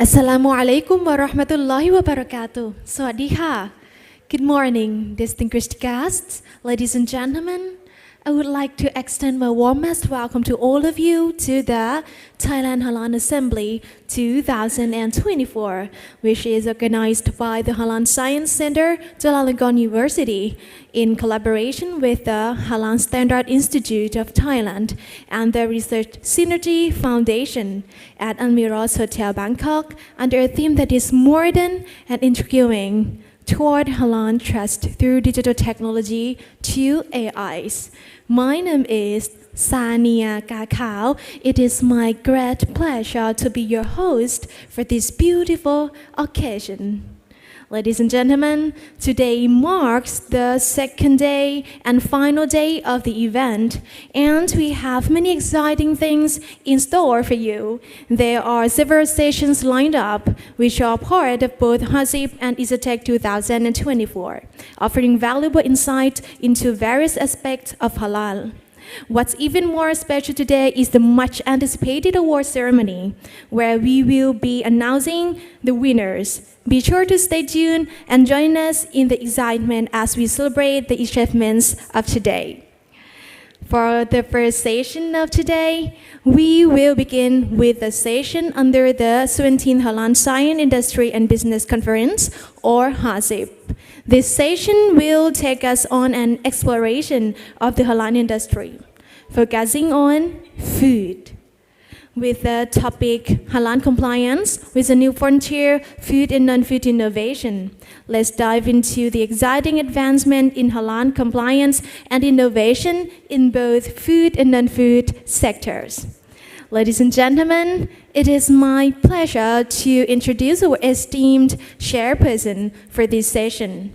Assalamu alaikum wa rahmatullahi wa barakatuh. สวัสดีค่ะ Good morning, distinguished guests, ladies and gentlemen. I would like to extend my warmest welcome to all of you to the Thailand Halal Assembly 2024, which is organized by the Halal Science Center, Chulalongkorn University, in collaboration with the Halal Standard Institute of Thailand and the Research Synergy Foundation at Meroz Hotel Bangkok under a theme that is modern and intriguing toward halal trust through digital technology to AIs. My name is Sania Kakao. It is my great pleasure to be your host for this beautiful occasion. Ladies and gentlemen, today marks the second day and final day of the event, and we have many exciting things in store for you. There are several sessions lined up, which are part of both HASIP and ISATEC 2024, offering valuable insight into various aspects of halal. What's even more special today is the much anticipated award ceremony, where we will be announcing the winners. Be sure to stay tuned and join us in the excitement as we celebrate the achievements of today. For the first session of today, we will begin with a session under the 17th Halal Science Industry and Business Conference, or HASIP. This session will take us on an exploration of the halal industry, focusing on food, with the topic Halal Compliance with a new frontier, food and non-food innovation. Let's dive into the exciting advancement in Halal Compliance and innovation in both food and non-food sectors. Ladies and gentlemen, it is my pleasure to introduce our esteemed chairperson for this session.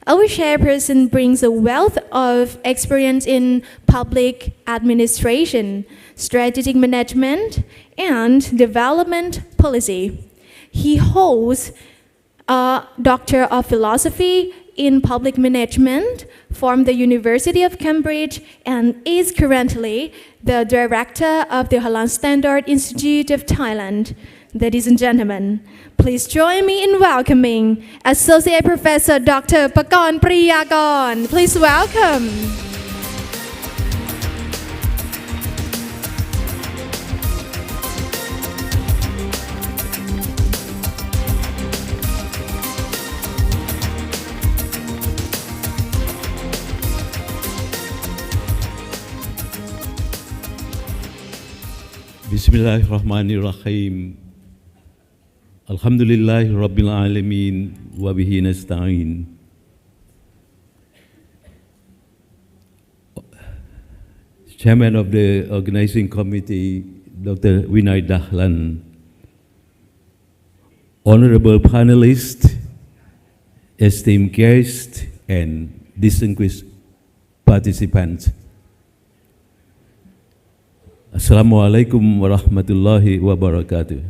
Our chairperson brings a wealth of experience in public administration, strategic management, and development policy. He holds a Doctor of Philosophy in Public Management from the University of Cambridge and is currently the Director of the Halal Standard Institute of Thailand. Ladies and gentlemen, please join me in welcoming Associate Professor Dr. Pakorn Priyakon. Please welcome. Bismillahirrahmanirrahim. Alhamdulillahi Rabbil Alameen wa bihi nasta'in. Chairman of the Organizing Committee, Dr. Vinay Dahlan. Honorable panelists, esteemed guests, and distinguished participants. Assalamualaikum warahmatullahi wabarakatuh.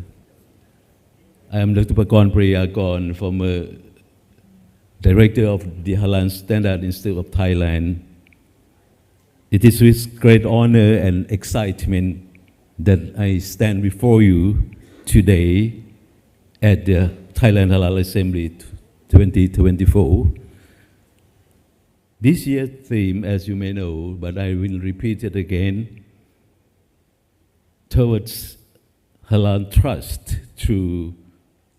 I am Dr. Pakorn Priyakon, former Director of the Halal Standard Institute of Thailand. It is with great honor and excitement that I stand before you today at the Thailand Halal Assembly 2024. This year's theme, as you may know, but I will repeat it again, towards halal trust through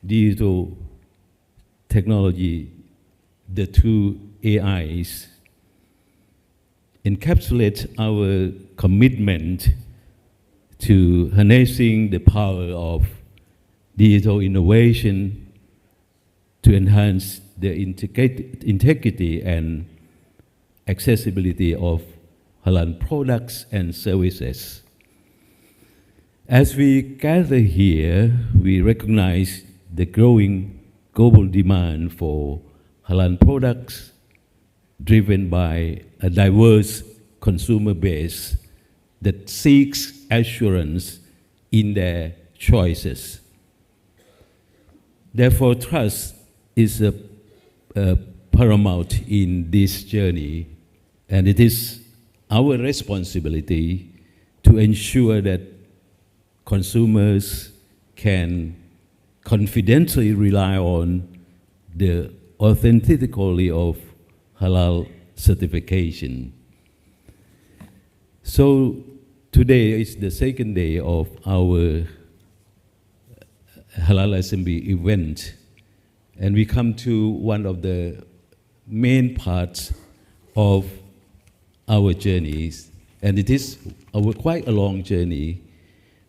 digital technology, the two AIs, encapsulate our commitment to harnessing the power of digital innovation to enhance the integrity and accessibility of halal products and services. As we gather here, we recognize the growing global demand for halal products driven by a diverse consumer base that seeks assurance in their choices. Therefore, trust is paramount in this journey, and it is our responsibility to ensure that consumers can confidently rely on the authenticity of halal certification. So today is the second day of our Halal Assembly event, and we come to one of the main parts of our journeys, and it is quite a long journey.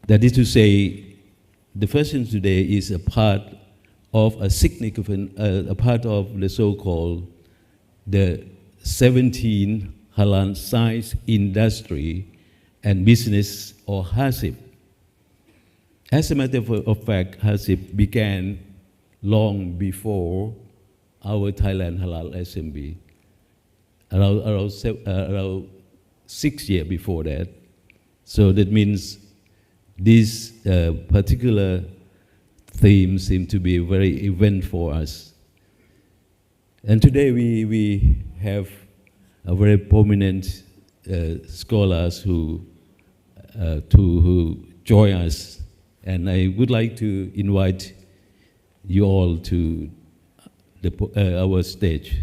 That is to say, the first thing today is a part of a significant, a part of the so-called the 17 halal science industry and business, or HASIP. As a matter of fact, HASIP began long before our Thailand Halal Assembly, around 6 years before that. So that means this particular theme seems to be a very event for us. And today we have a very prominent scholars who join us, and I would like to invite you all to our stage.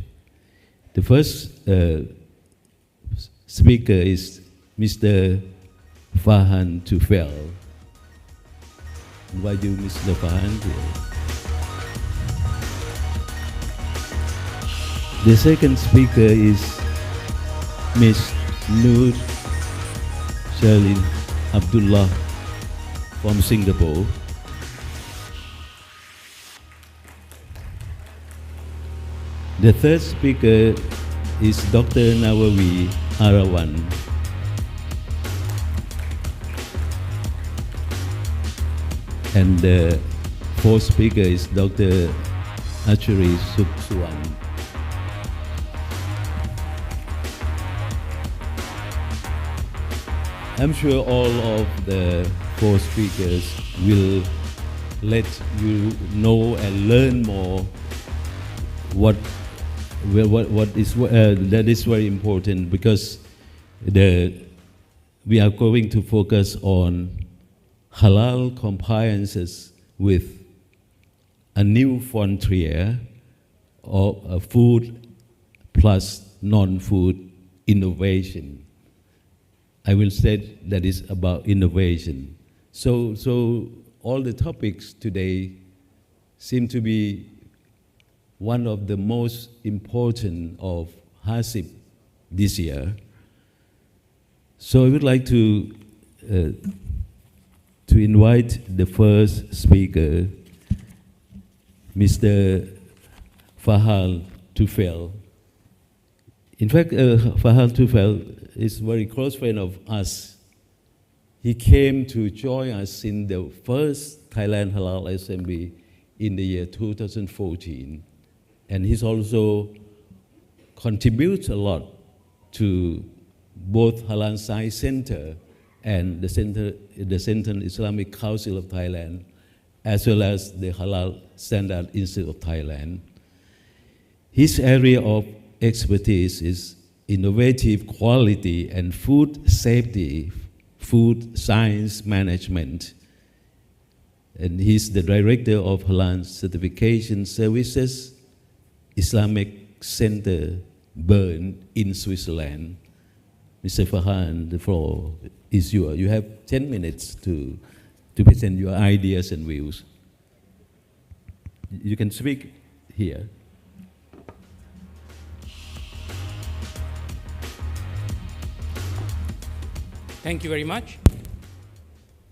The first speaker is Mr. Farhan Tufel. Invite you, Mr. Farhan. The second speaker is Ms. Nur Shalin Abdullah from Singapore. The third speaker is Dr. Nawawi Arawan. And the fourth speaker is Dr. Achuri Subsuwan. I'm sure all of the four speakers will let you know and learn more what is that is very important, because we are going to focus on halal compliances with a new frontier of food plus non-food innovation. I will say that is about innovation. So all the topics today seem to be one of the most important of HASIP this year. So I would like to invite the first speaker, Mr. Farhan Tufel. In fact, Farhan Tufel is a very close friend of us. He came to join us in the first Thailand Halal Assembly in the year 2014. And he's also contributes a lot to both Halal Science Center and the Central Islamic Council of Thailand, as well as the Halal Standard Institute of Thailand. His area of expertise is innovative quality and food safety, food science management. And he's the director of Halal Certification Services, Islamic Center, Bern in Switzerland. Mr. Farhan, the floor is yours. You have 10 minutes to present your ideas and views. You can speak here. Thank you very much.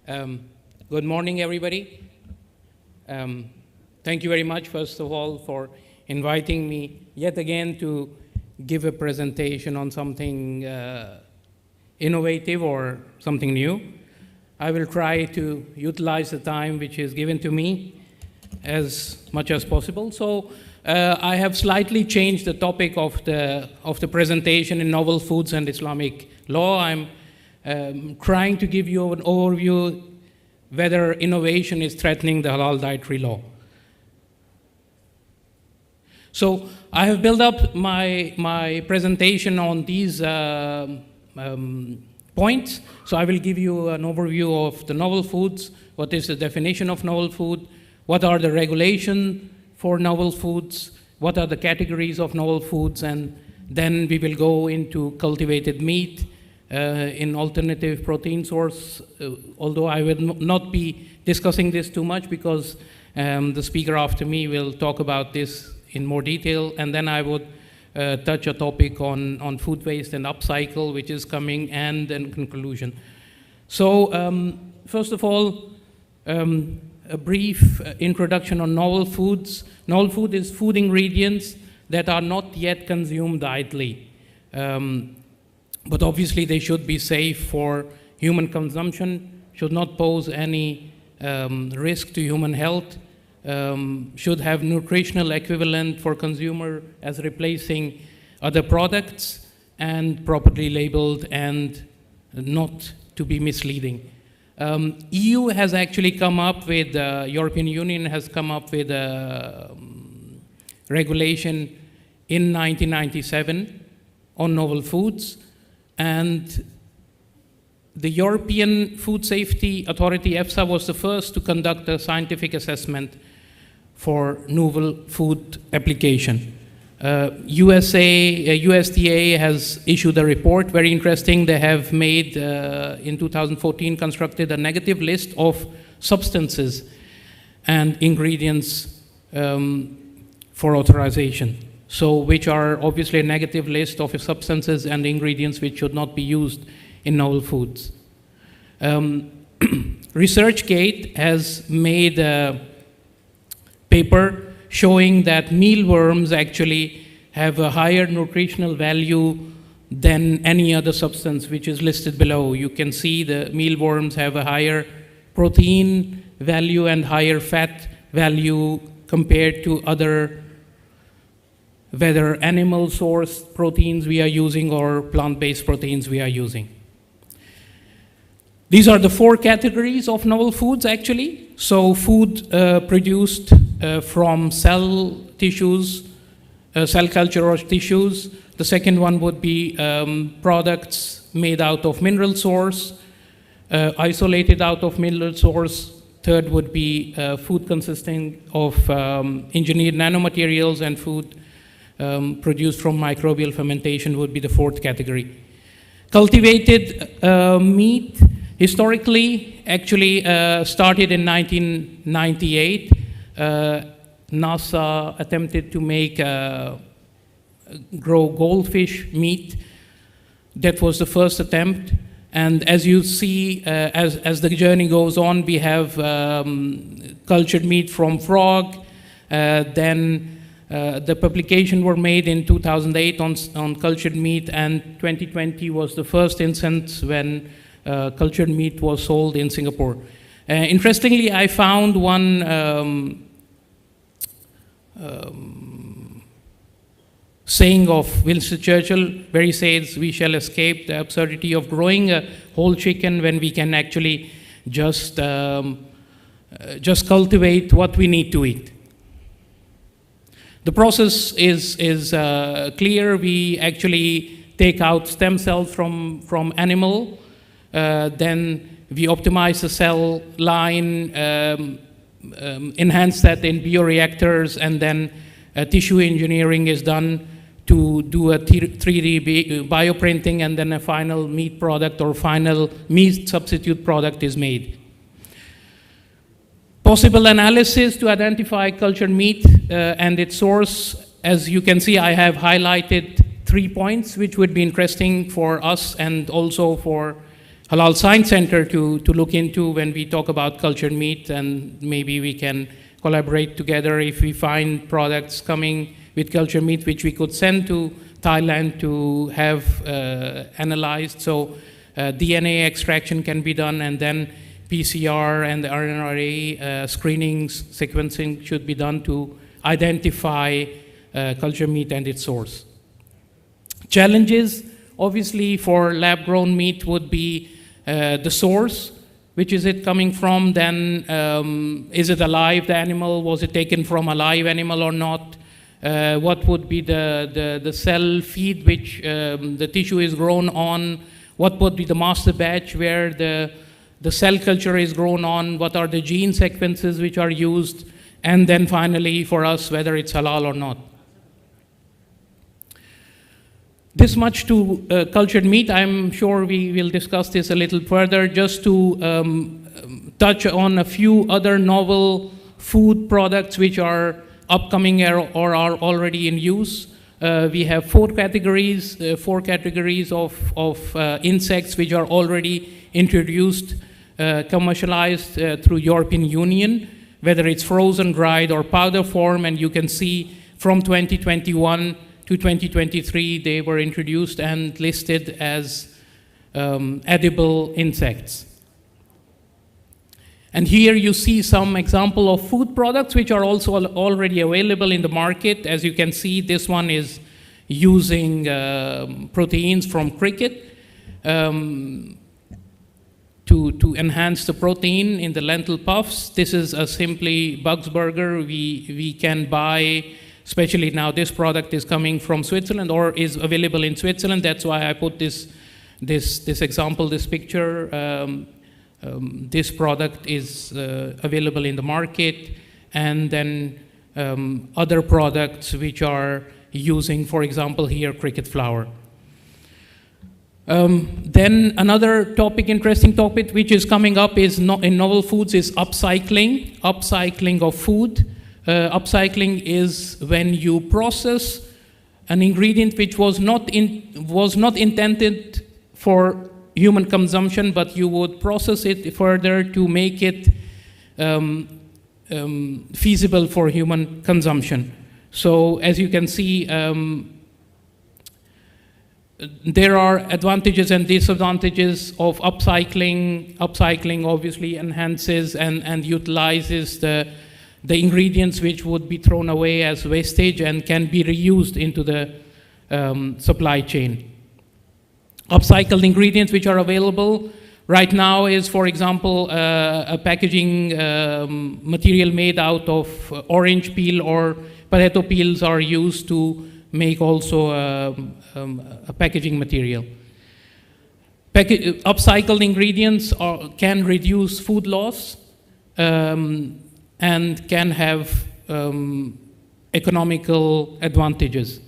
Good morning, everybody. Thank you very much, first of all, for inviting me yet again to give a presentation on something innovative or something new. I will try to utilize the time which is given to me as much as possible. So I have slightly changed the topic of the presentation in novel foods and Islamic law. I'm trying to give you an overview whether innovation is threatening the halal dietary law. So I have built up my presentation on these points. So I will give you an overview of the novel foods, what is the definition of novel food, what are the regulations for novel foods, what are the categories of novel foods, and then we will go into cultivated meat in alternative protein source, although I will not be discussing this too much because the speaker after me will talk about this in more detail, and then I would touch a topic on food waste and upcycle, which is coming, and then conclusion. So first of all, a brief introduction on novel foods. Novel food is food ingredients that are not yet consumed idly. But obviously they should be safe for human consumption, should not pose any risk to human health, should have nutritional equivalent for consumer as replacing other products, and properly labeled and not to be misleading. EU has actually come up with, European Union has come up with a regulation in 1997 on novel foods, and the European Food Safety Authority, EFSA, was the first to conduct a scientific assessment for novel food application. USDA has issued a report, very interesting. They have made, in 2014, constructed a negative list of substances and ingredients for authorization. So, which are obviously a negative list of substances and ingredients which should not be used in novel foods. ResearchGate has made a paper showing that mealworms actually have a higher nutritional value than any other substance which is listed below. You can see the mealworms have a higher protein value and higher fat value compared to other, whether animal source proteins we are using or plant-based proteins we are using. These are the 4 categories of novel foods actually. So food produced from cell tissues, cell culture or tissues. The second one would be products made out of mineral source, isolated out of mineral source. Third would be food consisting of engineered nanomaterials, and food produced from microbial fermentation would be the 4th category. Cultivated meat historically actually started in 1998. NASA attempted to grow goldfish meat. That was the first attempt. And as you see, as the journey goes on, we have cultured meat from frog. Then the publication were made in 2008 on cultured meat, and 2020 was the first instance when cultured meat was sold in Singapore. Interestingly, I found one saying of Winston Churchill, where he says, "We shall escape the absurdity of growing a whole chicken when we can actually just cultivate what we need to eat." The process is clear. We actually take out stem cells from animal, then we optimize the cell line, enhance that in bioreactors, and then tissue engineering is done to do a 3D bioprinting, and then a final meat product or final meat substitute product is made. Possible analysis to identify cultured meat and its source. As you can see, I have highlighted 3 points which would be interesting for us and also for Halal Science Center to look into when we talk about cultured meat, and maybe we can collaborate together if we find products coming with cultured meat which we could send to Thailand to have analyzed. So DNA extraction can be done, and then PCR and the RNA screenings, sequencing should be done to identify cultured meat and its source. Challenges, obviously, for lab-grown meat would be the source. Which is it coming from? Then is it alive, the animal? Was it taken from a live animal or not? What would be the cell feed which the tissue is grown on? What would be the master batch where the cell culture is grown on? What are the gene sequences which are used? and then finally for us whether it's halal or not. This much to cultured meat. I'm sure we will discuss this a little further. Just to touch on a few other novel food products which are upcoming or are already in use. We have four categories of insects which are already introduced, commercialized through European Union, whether it's frozen, dried, or powder form. And you can see from 2021 to 2023, they were introduced and listed as edible insects. And here you see some example of food products which are also already available in the market. As you can see, this one is using proteins from cricket to enhance the protein in the lentil puffs. This is a simply Bugs burger. We can buy, especially now this product is coming from Switzerland or is available in Switzerland. That's why I put this example, this picture. This product is available in the market, and then other products which are using, for example, here, cricket flour. Then another topic, interesting topic, which is coming up is in novel foods is upcycling of food. Upcycling is when you process an ingredient which was not intended for human consumption, but you would process it further to make it feasible for human consumption. So as you can see, there are advantages and disadvantages of upcycling. Upcycling obviously enhances and utilizes the ingredients which would be thrown away as wastage and can be reused into the supply chain. Upcycled ingredients which are available right now is, for example, a packaging material made out of orange peel or potato peels are used to make also a packaging material. Upcycled ingredients can reduce food loss and can have economical advantages.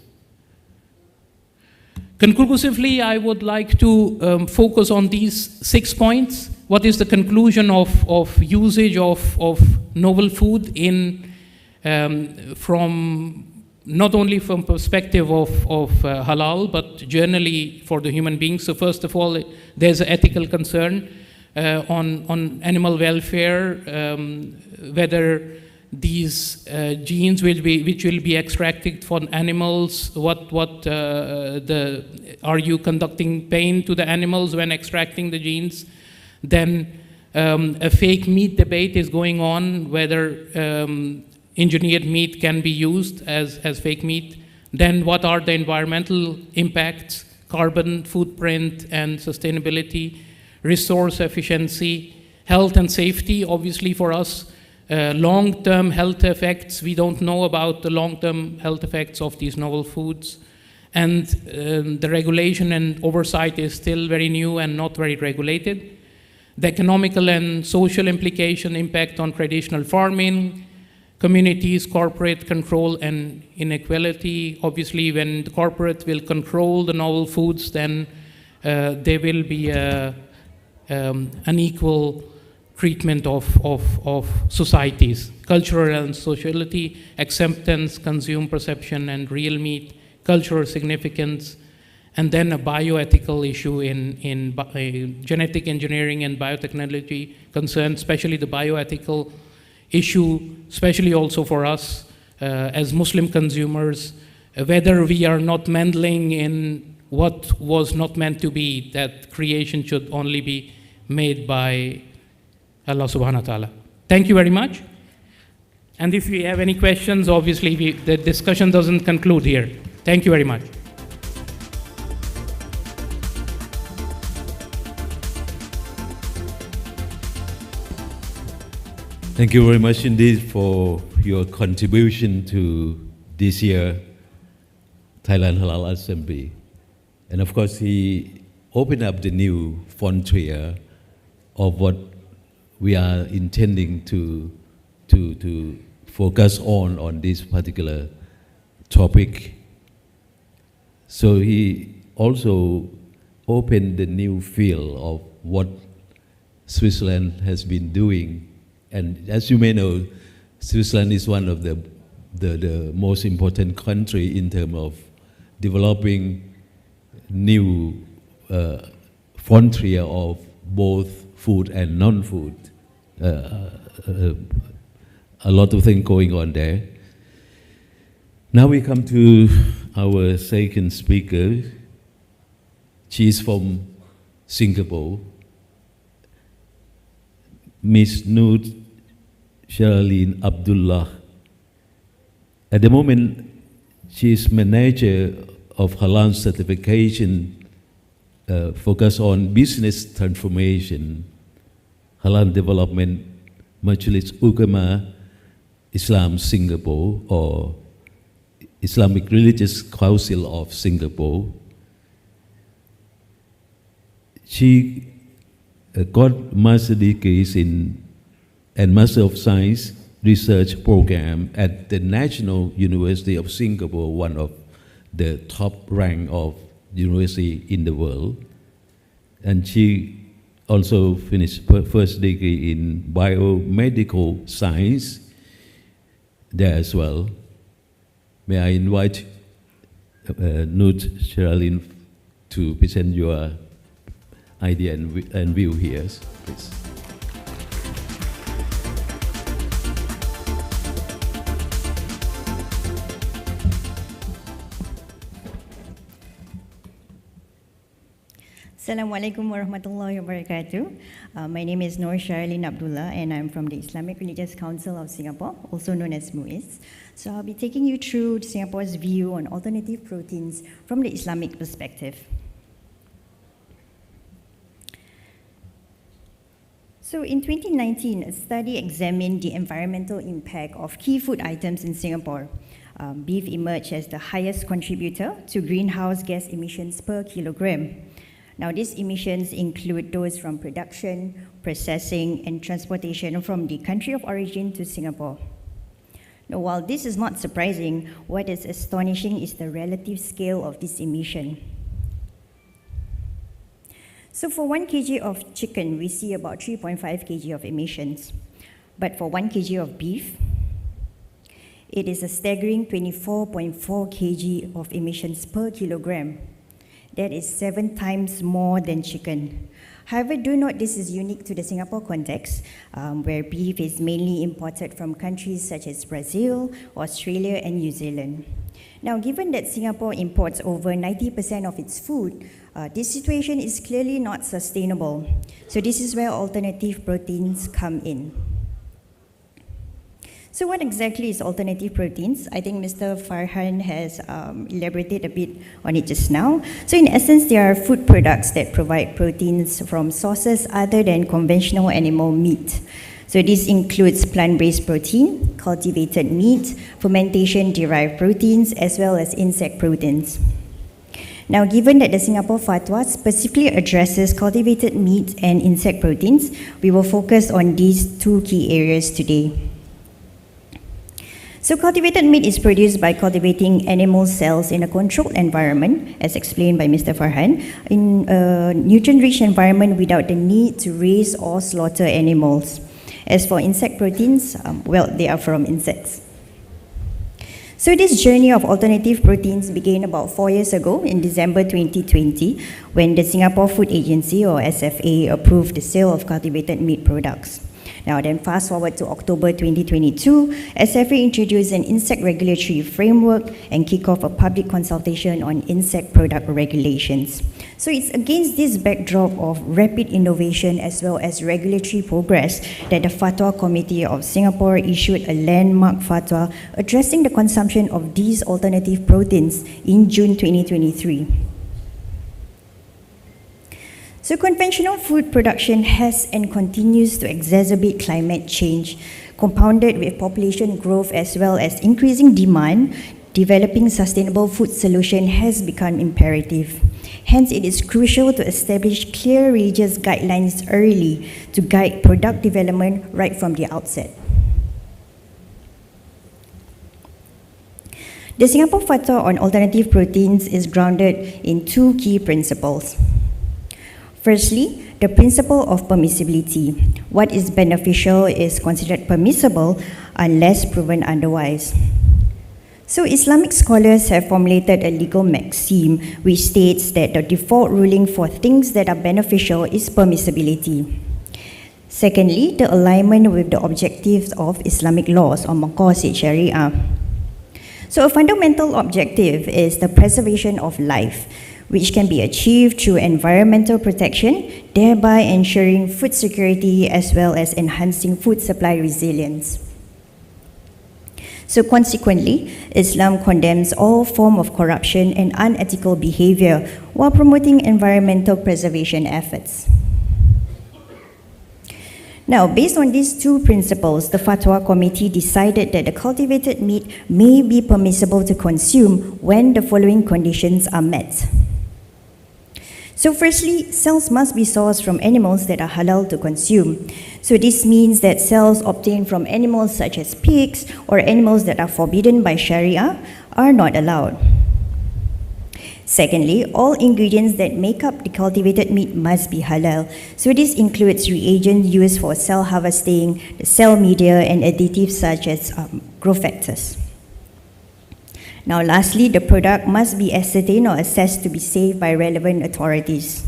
Conclusively, I would like to focus on these 6 points. What is the conclusion of usage of novel food from not only from perspective of halal, but generally for the human beings? So first of all, there's an ethical concern on animal welfare, whether these genes which will be extracted from animals, are you conducting pain to the animals when extracting the genes? Then a fake meat debate is going on, whether engineered meat can be used as fake meat. Then what are the environmental impacts, carbon footprint and sustainability, resource efficiency, health and safety, obviously for us, long-term health effects. We don't know about the long-term health effects of these novel foods. And the regulation and oversight is still very new and not very regulated. The economical and social implication impact on traditional farming, communities, corporate control and inequality. Obviously, when the corporate will control the novel foods, then there will be unequal treatment of societies, cultural and sociality, acceptance, consumer perception, and real meat, cultural significance, and then a bioethical issue in genetic engineering and biotechnology concern, especially the bioethical issue, especially also for us as Muslim consumers, whether we are not meddling in what was not meant to be, that creation should only be made by Allah subhanahu wa ta'ala. Thank you very much. And if you have any questions, obviously the discussion doesn't conclude here. Thank you very much. Thank you very much indeed for your contribution to this year Thailand Halal Assembly. And of course, he opened up the new frontier of what we are intending to focus on this particular topic. So he also opened the new field of what Switzerland has been doing. And as you may know, Switzerland is one of the most important country in terms of developing new frontier of both food and non-food. A lot of things going on there. Now we come to our second speaker. She's from Singapore. Ms. Noor Sherlyn Abdullah. At the moment, she is manager of Halal certification, focus on business transformation, Halal development, Majlis Ulama Islam Singapore, or Islamic Religious Council of Singapore. She got master degrees in and Master of Science research program at the National University of Singapore, one of the top rank of university in the world. And she also finished first degree in biomedical science there as well. May I invite Noor Sherlyn to present your idea and view here, please. Assalamualaikum warahmatullahi wabarakatuh. My name is Noor Sherlyn Abdullah and I'm from the Islamic Religious Council of Singapore, also known as MUIS. So I'll be taking you through Singapore's view on alternative proteins from the Islamic perspective. So in 2019, a study examined the environmental impact of key food items in Singapore. Beef emerged as the highest contributor to greenhouse gas emissions per kilogram. Now, these emissions include those from production, processing, and transportation from the country of origin to Singapore. Now, while this is not surprising, what is astonishing is the relative scale of this emission. So for 1 kg of chicken, we see about 3.5 kg of emissions. But for 1 kg of beef, it is a staggering 24.4 kg of emissions per kilogram. That is 7 times more than chicken. However, do note this is unique to the Singapore context, where beef is mainly imported from countries such as Brazil, Australia, and New Zealand. Now, given that Singapore imports over 90% of its food, this situation is clearly not sustainable. So this is where alternative proteins come in. So what exactly is alternative proteins? I think Mr. Farhan has elaborated a bit on it just now. So in essence, they are food products that provide proteins from sources other than conventional animal meat. So this includes plant-based protein, cultivated meat, fermentation-derived proteins, as well as insect proteins. Now, given that the Singapore Fatwa specifically addresses cultivated meat and insect proteins, we will focus on these 2 key areas today. So cultivated meat is produced by cultivating animal cells in a controlled environment, as explained by Mr. Farhan, in a nutrient-rich environment without the need to raise or slaughter animals. As for insect proteins, well, they are from insects. So this journey of alternative proteins began about 4 years ago in December 2020, when the Singapore Food Agency, or SFA, approved the sale of cultivated meat products. Now then, fast forward to October 2022, SFA introduced an insect regulatory framework and kicked off a public consultation on insect product regulations. So it's against this backdrop of rapid innovation as well as regulatory progress that the Fatwa Committee of Singapore issued a landmark fatwa addressing the consumption of these alternative proteins in June 2023. So conventional food production has and continues to exacerbate climate change, compounded with population growth as well as increasing demand. Developing sustainable food solution has become imperative. Hence, it is crucial to establish clear religious guidelines early to guide product development right from the outset. The Singapore Fatwa on alternative proteins is grounded in two key principles. Firstly, the principle of permissibility. What is beneficial is considered permissible unless proven otherwise. So Islamic scholars have formulated a legal maxim which states that the default ruling for things that are beneficial is permissibility. Secondly, the alignment with the objectives of Islamic laws or maqasid Sharia. So a fundamental objective is the preservation of life, which can be achieved through environmental protection, thereby ensuring food security as well as enhancing food supply resilience. So consequently, Islam condemns all forms of corruption and unethical behavior while promoting environmental preservation efforts. Now, based on these two principles, the Fatwa Committee decided that the cultivated meat may be permissible to consume when the following conditions are met. So firstly, cells must be sourced from animals that are halal to consume. So this means that cells obtained from animals such as pigs or animals that are forbidden by Sharia are not allowed. Secondly, all ingredients that make up the cultivated meat must be halal. So this includes reagents used for cell harvesting, the cell media, and additives such as growth factors. Now lastly, the product must be ascertained or assessed to be safe by relevant authorities.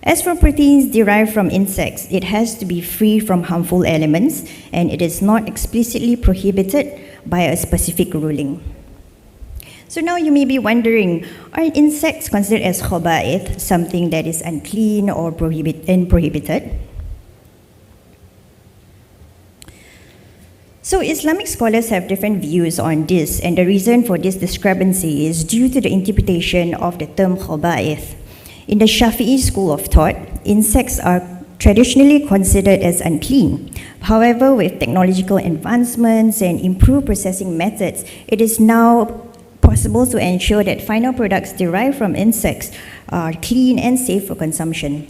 As for proteins derived from insects, it has to be free from harmful elements and it is not explicitly prohibited by a specific ruling. So now you may be wondering, are insects considered as khaba'ith, something that is unclean or prohibited? So Islamic scholars have different views on this, and the reason for this discrepancy is due to the interpretation of the term khaba'ith. In the Shafi'i school of thought, insects are traditionally considered as unclean. However, with technological advancements and improved processing methods, it is now possible to ensure that final products derived from insects are clean and safe for consumption.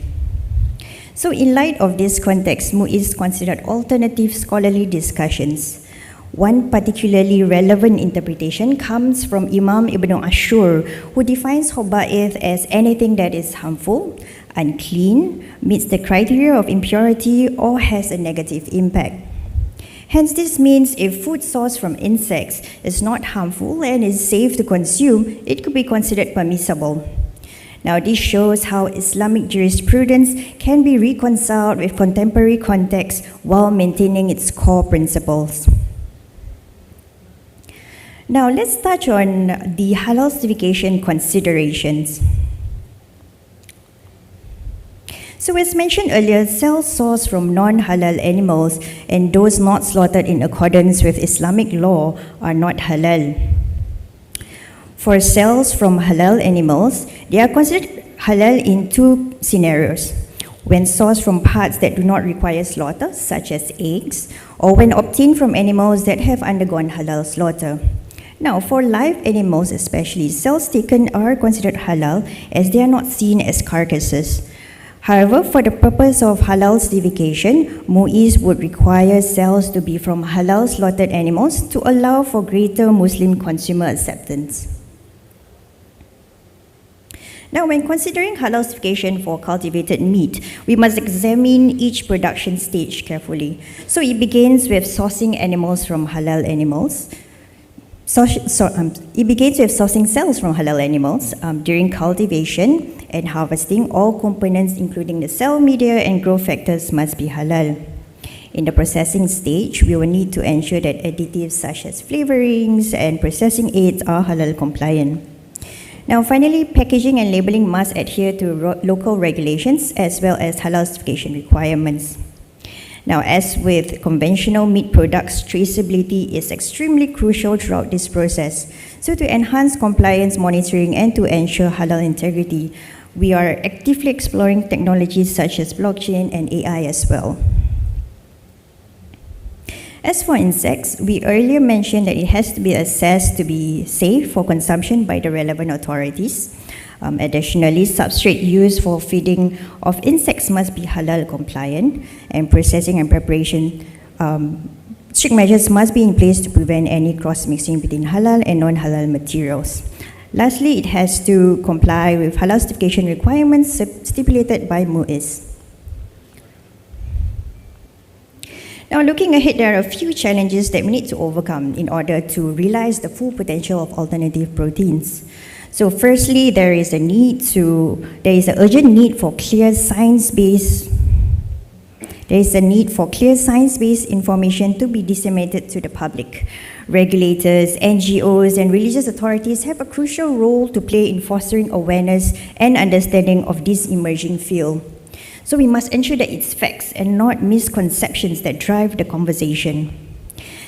So in light of this context, Muiz considered alternative scholarly discussions. One particularly relevant interpretation comes from Imam Ibn Ashur, who defines khaba'ith as anything that is harmful, unclean, meets the criteria of impurity, or has a negative impact. Hence, this means if food sourced from insects is not harmful and is safe to consume, it could be considered permissible. Now, this shows how Islamic jurisprudence can be reconciled with contemporary context while maintaining its core principles. Now, let's touch on the halal certification considerations. So as mentioned earlier, cells sourced from non-halal animals and those not slaughtered in accordance with Islamic law are not halal. For cells from halal animals, they are considered halal in two scenarios: when sourced from parts that do not require slaughter, such as eggs, or when obtained from animals that have undergone halal slaughter. Now, for live animals especially, cells taken are considered halal as they are not seen as carcasses. However, for the purpose of halal certification, Muiz would require cells to be from halal slaughtered animals to allow for greater Muslim consumer acceptance. Now, when considering halal certification for cultivated meat, we must examine each production stage carefully. So it begins with sourcing animals from halal animals. It begins with sourcing cells from halal animals. During cultivation and harvesting, all components, including the cell media and growth factors, must be halal. In the processing stage, we will need to ensure that additives such as flavorings and processing aids are halal compliant. Now, finally, packaging and labeling must adhere to local regulations as well as halal certification requirements. Now, as with conventional meat products, traceability is extremely crucial throughout this process. So to enhance compliance monitoring and to ensure halal integrity, we are actively exploring technologies such as blockchain and AI as well. As for insects, we earlier mentioned that it has to be assessed to be safe for consumption by the relevant authorities. Additionally, substrate used for feeding of insects must be halal compliant, and processing and preparation Strict measures must be in place to prevent any cross-mixing between halal and non-halal materials. Lastly, it has to comply with halal certification requirements stipulated by MUIS. Now, looking ahead, there are a few challenges that we need to overcome in order to realize the full potential of alternative proteins. So firstly, there is an urgent need for clear science-based information to be disseminated to the public. Regulators, NGOs, and religious authorities have a crucial role to play in fostering awareness and understanding of this emerging field. So we must ensure that it's facts and not misconceptions that drive the conversation.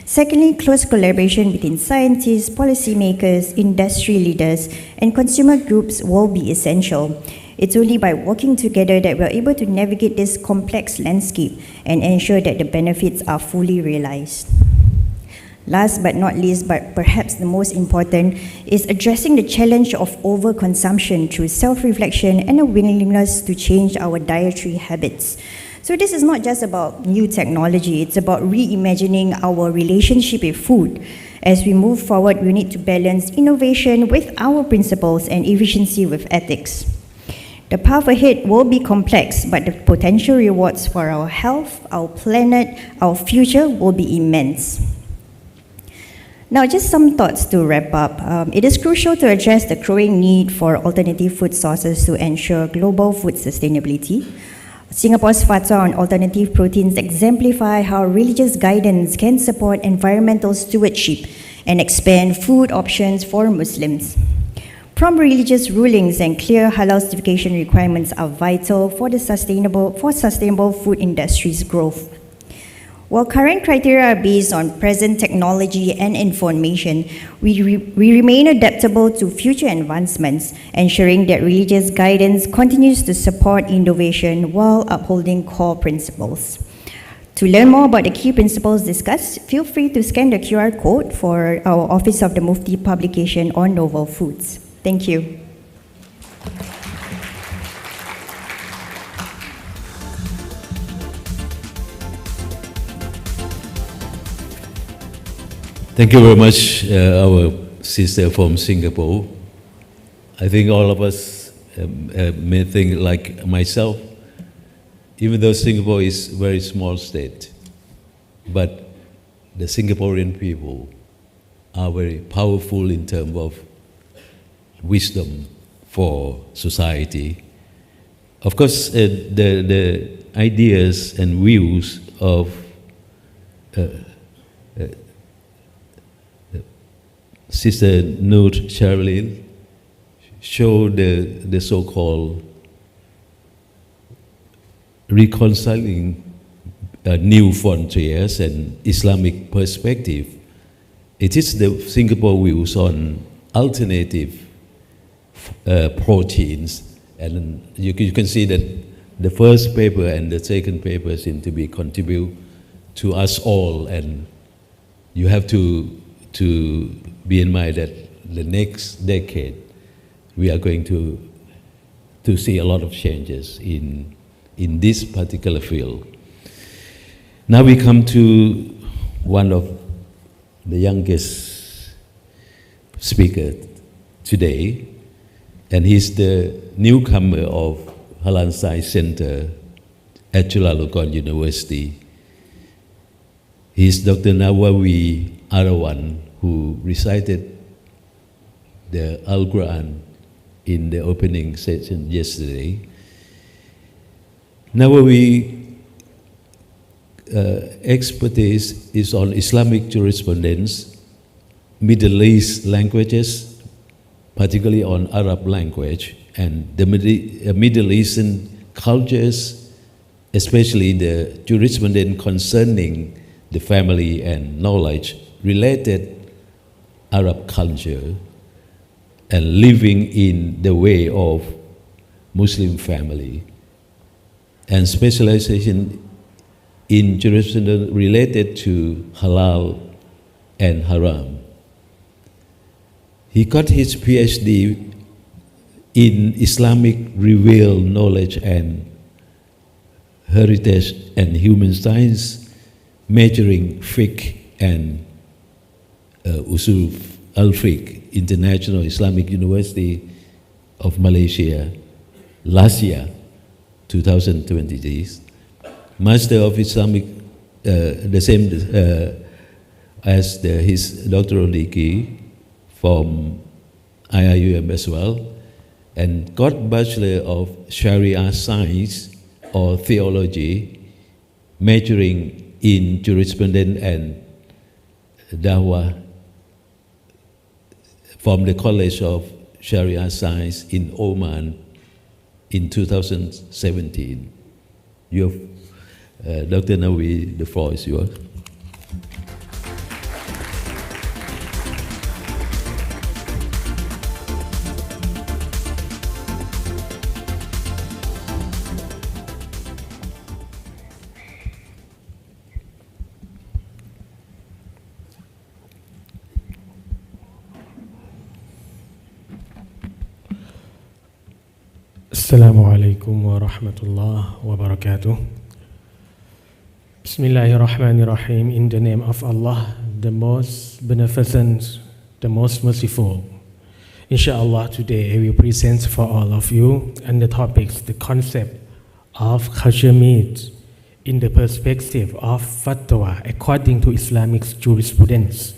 Secondly, close collaboration between scientists, policymakers, industry leaders, and consumer groups will be essential. It's only by working together that we're able to navigate this complex landscape and ensure that the benefits are fully realized. Last but not least, but perhaps the most important, is addressing the challenge of overconsumption through self-reflection and a willingness to change our dietary habits. So this is not just about new technology, it's about reimagining our relationship with food. As we move forward, we need to balance innovation with our principles and efficiency with ethics. The path ahead will be complex, but the potential rewards for our health, our planet, our future will be immense. Now, just some thoughts to wrap up. It is crucial to address the growing need for alternative food sources to ensure global food sustainability. Singapore's Fatwa on alternative proteins exemplify how religious guidance can support environmental stewardship and expand food options for Muslims. Prompt religious rulings and clear halal certification requirements are vital for the sustainable food industry's growth. While current criteria are based on present technology and information, we remain adaptable to future advancements, ensuring that religious guidance continues to support innovation while upholding core principles. To learn more about the key principles discussed, feel free to scan the QR code for our Office of the Mufti publication on novel foods. Thank you. Thank you very much, our sister from Singapore. I think all of us may think like myself, even though Singapore is a very small state, but the Singaporean people are very powerful in terms of wisdom for society. Of course, the ideas and views of Sister Noor Sharlil show the so-called reconciling new frontiers and Islamic perspective. It is the Singapore views on alternative proteins, and you can see that the first paper and the second paper seem to be contribute to us all, and you have to be in mind that the next decade we are going to see a lot of changes in this particular field. Now we come to one of the youngest speaker today, and he's the newcomer of Halal Science Center at Chulalongkorn University. He's Dr. Nawawi Arawan, who recited the Al-Quran in the opening session yesterday. Nawawi expertise is on Islamic jurisprudence, Middle East languages, particularly on Arab language, and the Middle Eastern cultures, especially the jurisprudence concerning the family and knowledge related Arab culture and living in the way of Muslim family, and specialization in jurisprudence related to halal and haram. He got his PhD in Islamic revealed knowledge and heritage and human science, majoring fiqh and Usul Al-Fiqh International Islamic University of Malaysia last year, 2023. Master of Islamic, the same as his doctoral degree from IIUM as well, and got Bachelor of Sharia Science or Theology, majoring in Jurisprudence and Dawah from the College of Sharia Science in Oman in 2017. You have, Dr. Nawi, the floor is yours. Assalamu alaikum wa rahmatullah wa barakatuh. Bismillahirrahmanirrahim. In the name of Allah, the most beneficent, the most merciful. Inshallah, today I will present for all of you and the topics, the concept of kosher meat in the perspective of fatwa according to Islamic jurisprudence.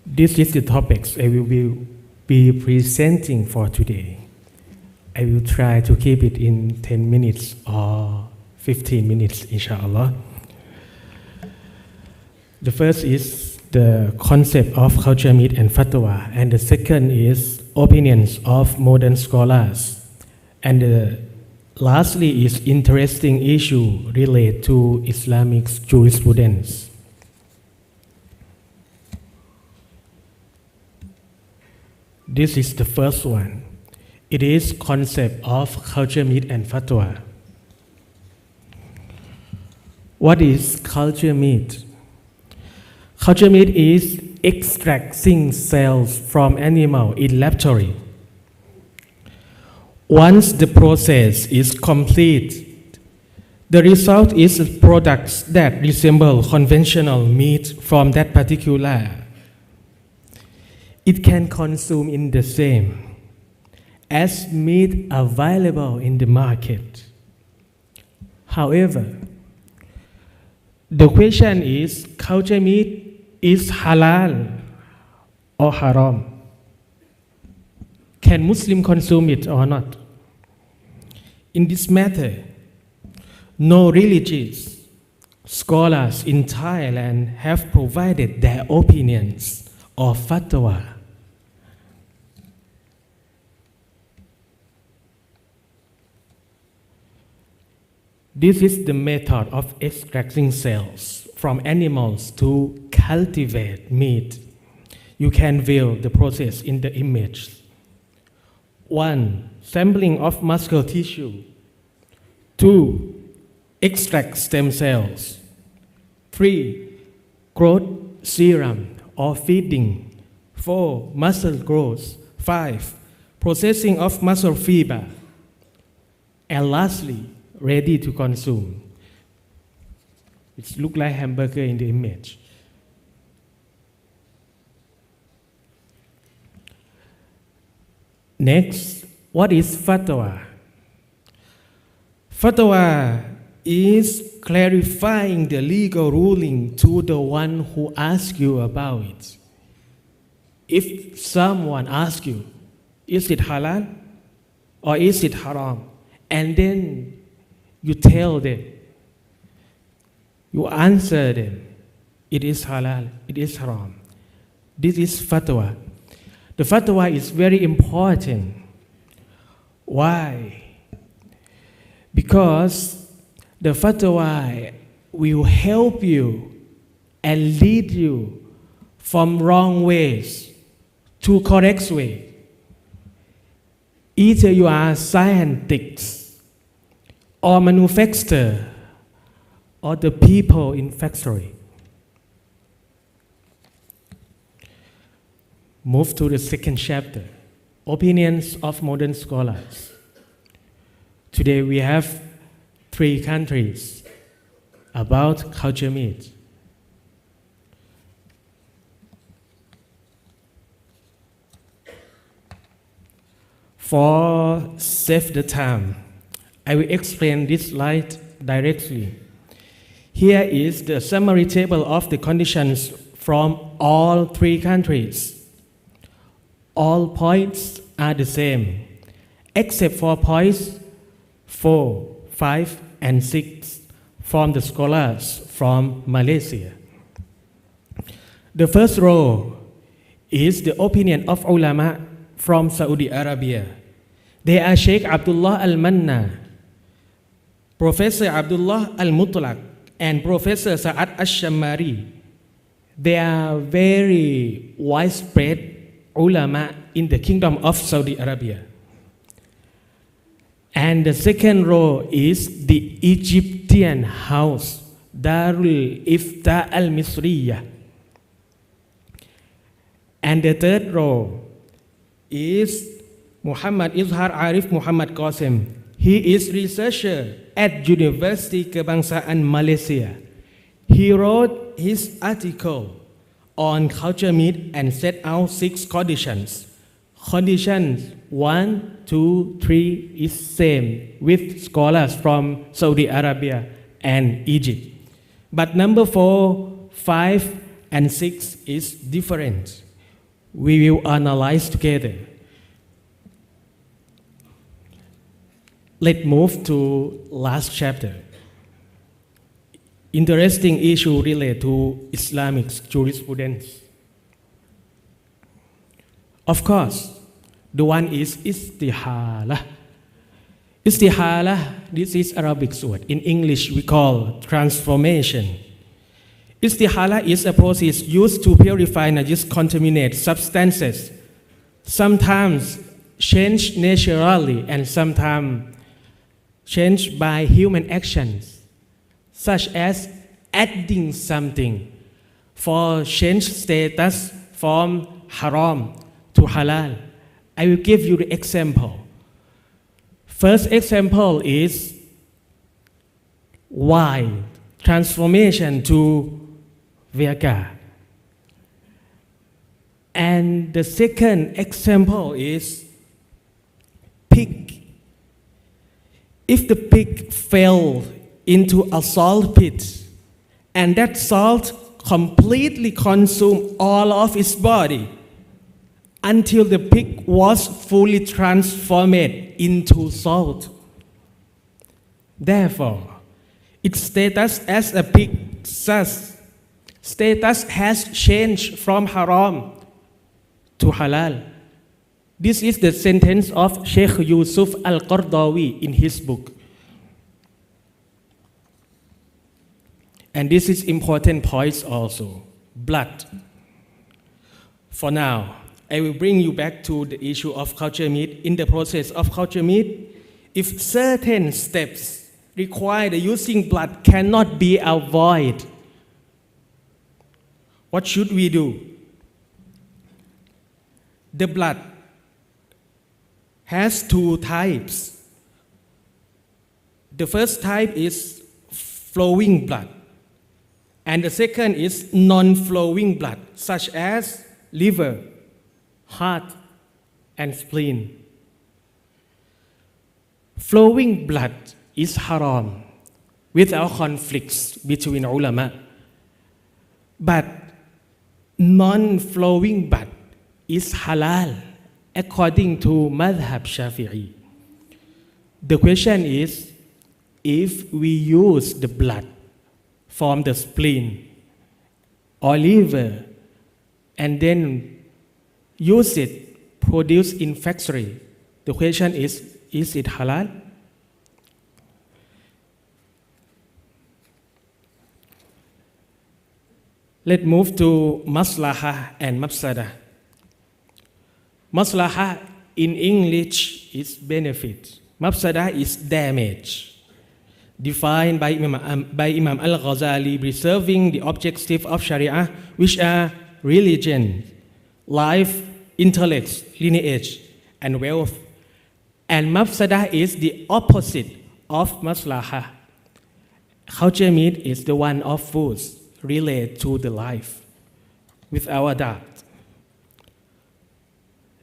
This is the topics I will be presenting for today. I will try to keep it in 10 minutes or 15 minutes, inshallah. The first is the concept of kosher meat and fatwa, and the second is opinions of modern scholars. And lastly is interesting issue related to Islamic jurisprudence. This is the first one. It is concept of kosher meat and fatwa. What is kosher meat? Kosher meat is extracting cells from animal in laboratory. Once the process is complete, the result is products that resemble conventional meat from that particular. It can consume in the same as meat available in the market. However, the question is, kosher meat is halal or haram? Can Muslim consume it or not? In this matter, no religious scholars in Thailand have provided their opinions or fatwa. This is the method of extracting cells from animals to cultivate meat. You can view the process in the image. 1. Sampling of muscle tissue. 2. Extract stem cells. 3. Growth serum or feeding. 4. Muscle growth. 5. Processing of muscle fiber. And lastly, ready to consume. It looks like hamburger in the image. Next, what is fatwa? Fatwa is clarifying the legal ruling to the one who asks you about it. If someone asks you, is it halal or is it haram? And then you tell them, you answer them, it is halal, it is haram. This is fatwa. The fatwa is very important. Why? Because the fatwa will help you and lead you from wrong ways to correct way. Either you are scientists or manufacturer or the people in factory. Move to the second chapter, opinions of modern scholars. Today we have 3 countries, about culture meat. For save the time, I will explain this slide directly. Here is the summary table of the conditions from all three countries. All points are the same, except for points 4, 5, and 6 from the scholars from Malaysia. The first row is the opinion of ulama from Saudi Arabia. They are Sheikh Abdullah Al-Manna, Professor Abdullah Al-Mutlaq, and Professor Sa'ad Ash-Shammari. They are very widespread ulama in the Kingdom of Saudi Arabia. And the second row is the Egyptian house, Darul Ifta Al-Misriya. And the third row is Muhammad Izhar Arif Muhammad Qasim. He is researcher at University Kebangsaan Malaysia. He wrote his article on culture meat and set out 6 conditions. Conditions 1, 2, 3 is same with scholars from Saudi Arabia and Egypt. But number 4, 5, and 6 is different. We will analyze together. Let's move to last chapter. Interesting issue related to Islamic jurisprudence. Of course, the one is istihala. Istihala, this is Arabic word. In English, we call transformation. Istihala is a process used to purify najis contaminated substances, sometimes changed naturally and sometimes changed by human actions, such as adding something for change status from haram to halal. I will give you the example. First example is wine transformation to vinegar. And the second example is pig. If the pig fell into a salt pit and that salt completely consumed all of its body until the pig was fully transformed into salt. Therefore, its status as a pig status has changed from haram to halal. This is the sentence of Sheikh Yusuf Al-Qardawi in his book. And this is important points also. Blood. For now, I will bring you back to the issue of culture meat. In the process of culture meat, if certain steps require the using blood cannot be avoided, what should we do? The blood has 2 types. The first type is flowing blood, and the second is non-flowing blood, such as liver, heart, and spleen. Flowing blood is haram without conflicts between ulama, but non-flowing blood is halal according to Madhab Shafi'i. The question is, if we use the blood from the spleen or liver and then use it, produce in factory, the question is it halal? Let's move to maslahah and mafsadah. Maslahah in English is benefit. Mafsadah is damage. Defined by Imam Al-Ghazali, preserving the objectives of Sharia, which are religion, life, intellect, lineage, and wealth. And mafsadah is the opposite of maslahah. culture meat is the one of foods related to the life with our diet.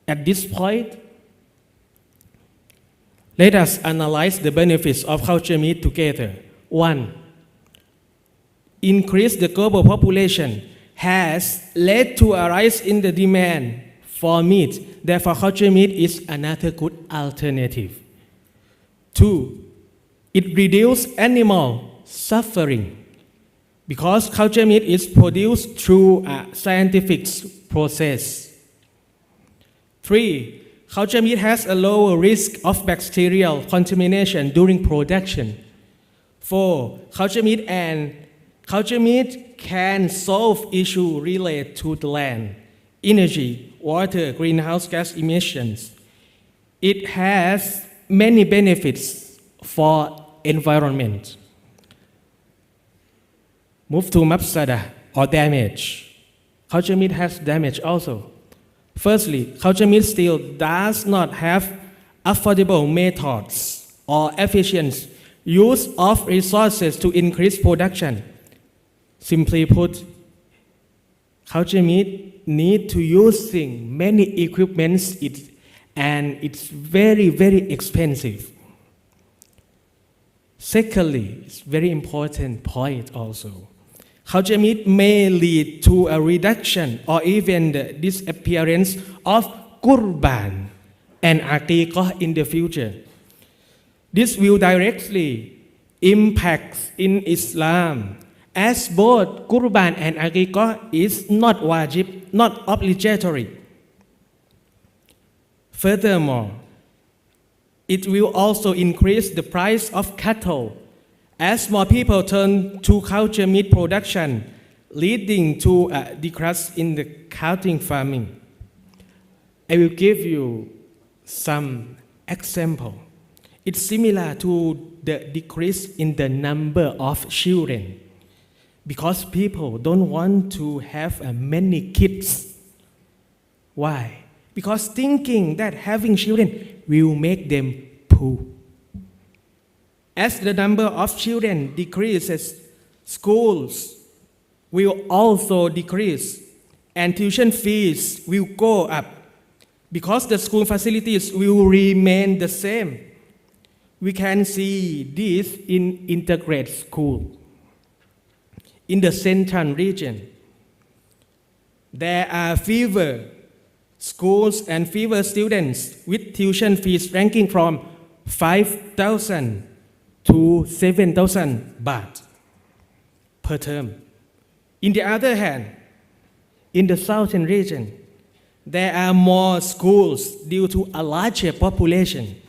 At this point, let us analyze the benefits of culture meat together. 1. Increase the global population has led to a rise in the demand for meat. Therefore, culture meat is another good alternative. 2. It reduces animal suffering because culture meat is produced through a scientific process. 3. Culture meat has a lower risk of bacterial contamination during production. 4. Culture meat can solve issues related to the land, energy, water, greenhouse gas emissions. It has many benefits for environment. Move to mafsada or damage. Culture meat has damage also. Firstly, culture meat still does not have affordable methods or efficient use of resources to increase production. Simply put, culture meat need to using many equipments and it's very, very expensive. Secondly, it's very important point also. Culture meat may lead to a reduction or even the disappearance of Qurban and Aqiqah in the future. This will directly impact in Islam as both Qurban and Aqiqah is not wajib, not obligatory. Furthermore, it will also increase the price of cattle as more people turn to culture meat production, leading to a decrease in the cattle farming. I will give you some example. It's similar to the decrease in the number of children because people don't want to have many kids. Why? Because thinking that having children will make them poor. As the number of children decreases, schools will also decrease and tuition fees will go up because the school facilities will remain the same. We can see this in integrated school. In the central region, there are fewer schools and fewer students with tuition fees ranging from 5,000 to 7,000 baht per term. In the other hand, in the southern region, there are more schools due to a larger population,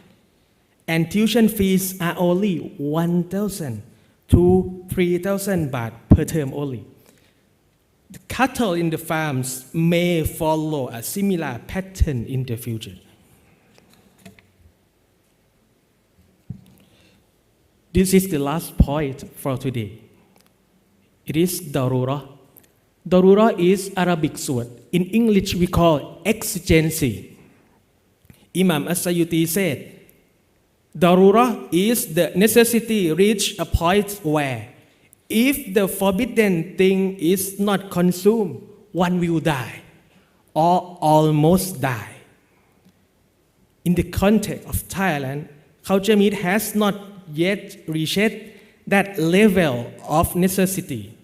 and tuition fees are only 1,000 to 3,000 baht per term only. The cattle in the farms may follow a similar pattern in the future. This is the last point for today. It is darura. Darura is Arabic word. In English, we call exigency. Imam As-Sayuti said, darura is the necessity reach a point where if the forbidden thing is not consumed, one will die or almost die. In the context of Thailand, culture meat has not yet reached that level of necessity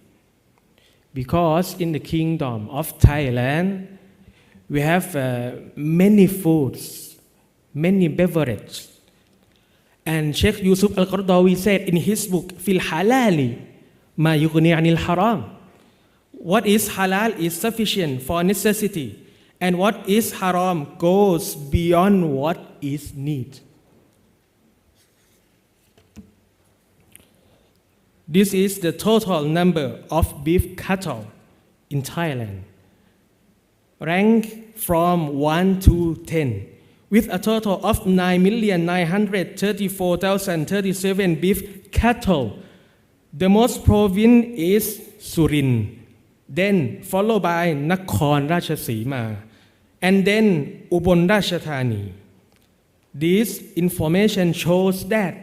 because in the kingdom of Thailand, we have many foods, many beverages. And Sheikh Yusuf Al-Qaradawi said in his book, Fil Halali Ma Yughni Anil Haram. What is halal is sufficient for necessity, and what is haram goes beyond what is need. This is the total number of beef cattle in Thailand, ranked from 1 to 10, with a total of 9,934,037 beef cattle. The most province is Surin, then followed by Nakhon Ratchasima, and then Ubon Ratchathani. This information shows that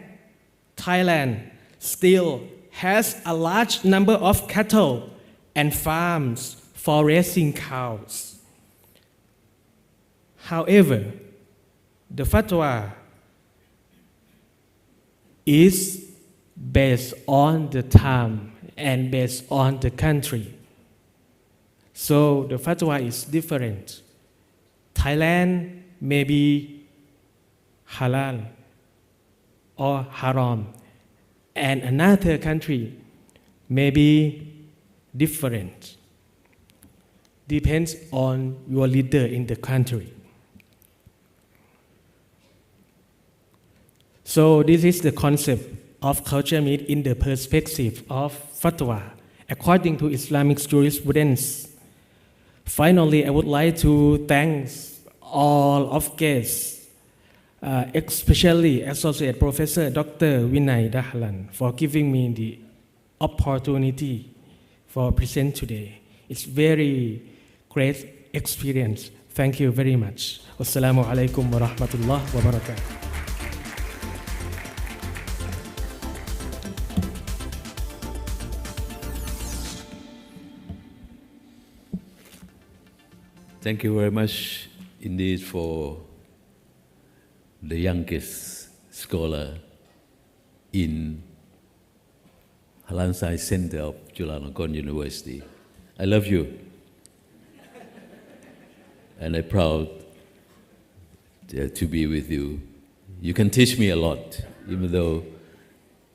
Thailand still has a large number of cattle and farms for raising cows. However, the fatwa is based on the time and based on the country. So the fatwa is different. Thailand may be halal or haram, and another country may be different. Depends on your leader in the country. So this is the concept of culture meat in the perspective of fatwa, according to Islamic jurisprudence. Finally, I would like to thank all of guests, especially Associate Professor Dr. Vinay Dahlan, for giving me the opportunity for present today. It's very great experience. Thank you very much. Wassalamu alaikum wa rahmatullahi wa barakatuh. Thank you very much indeed for the youngest scholar in Halal Science Center of Chulalongkorn University. I love you. And I'm proud to be with you. You can teach me a lot, even though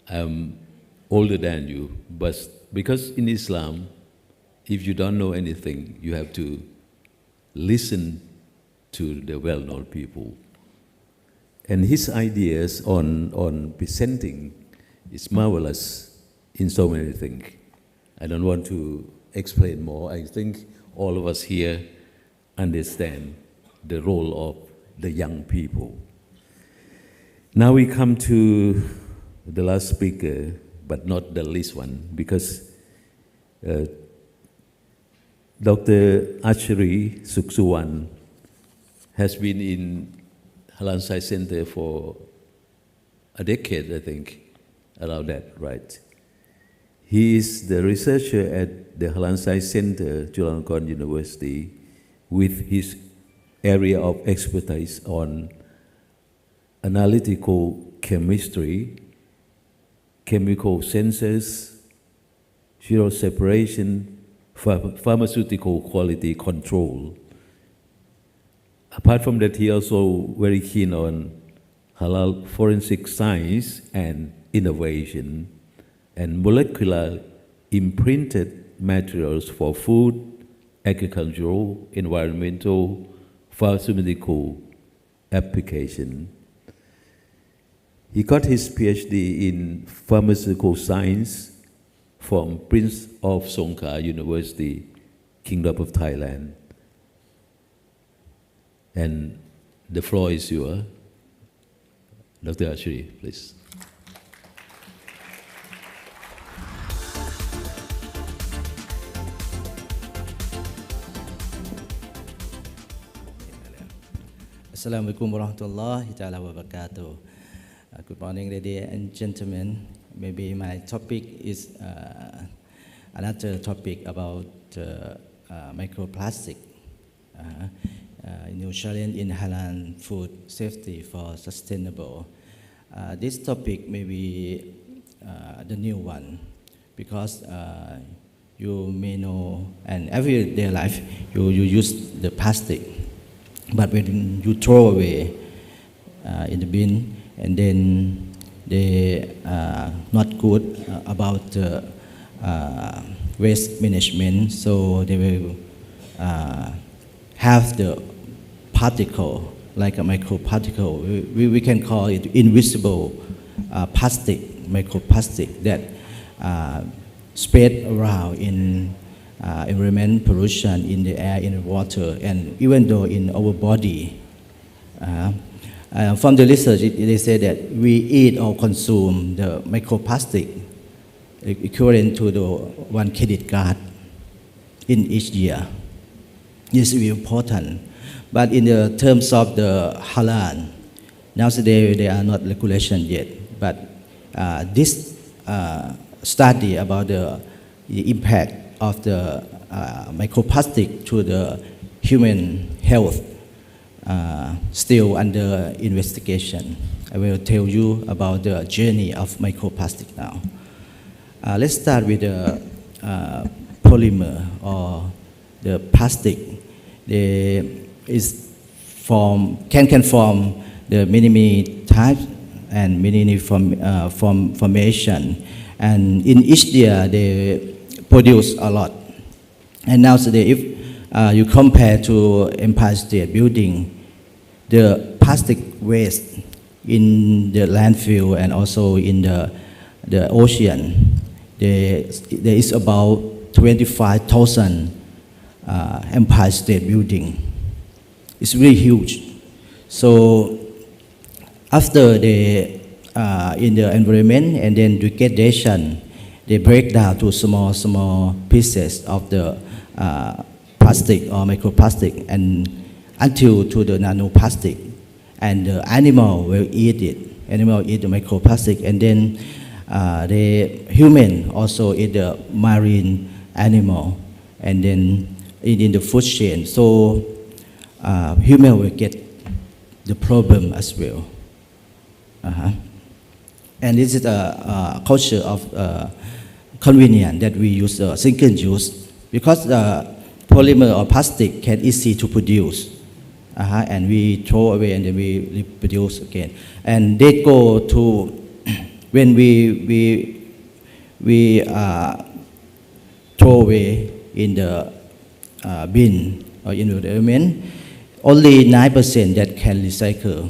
I'm older than you. But because in Islam, if you don't know anything, you have to listen to the well-known people. And his ideas on presenting is marvelous in so many things. I don't want to explain more. I think all of us here understand the role of the young people. Now we come to the last speaker, but not the least one, because Dr. Achari Suksuwan has been in Halal Science Center for a decade, I think, around that, right? He is the researcher at the Halal Science Center, Chulalongkorn University, with his area of expertise on analytical chemistry, chemical sensors, zero separation, pharmaceutical quality control. Apart from that, he also very keen on halal forensic science and innovation and molecular imprinted materials for food, agricultural, environmental, pharmaceutical application. He got his PhD in pharmaceutical science from Prince of Songkla University, Kingdom of Thailand. And the floor is yours. Dr. Achari, please. Assalamualaikum warahmatullahi ta'ala wabarakatuh. Good morning, ladies and gentlemen. Maybe my topic is another topic about microplastic, new challenge in halal food safety for sustainable. This topic may be the new one because you may know, and everyday life you use the plastic, but when you throw away in the bin, and then they are not good about waste management, so they will have the particle, like a microparticle. We can call it invisible plastic, microplastic that spread around in environment pollution, in the air, in the water, and even though in our body. From the research, they say that we eat or consume the microplastic equivalent to the one credit card in each year. This is very important. But in the terms of the halal, nowadays there are not regulations yet. But this study about the impact of the microplastic to the human health still under investigation. I will tell you about the journey of microplastic now. Let's start with the polymer or the plastic. Can form the many types and many formation. And in each year they produce a lot. And nowadays, if you compare to Empire State Building, the plastic waste in the landfill and also in the ocean, there is about 25,000 Empire State Building. It's really huge. So after they in the environment and then degradation, they break down to small pieces of the plastic or microplastic and until to the nanoplastic, and the animal will eat it. Animal eat the microplastic, and then the human also eat the marine animal, and then eat in the food chain. So human will get the problem as well. And this is a culture of convenience that we use single use, because polymer or plastic can easy to produce, and we throw away and then we reproduce again. And they go to when we throw away in the bin or in the environment, only 9% that can recycle,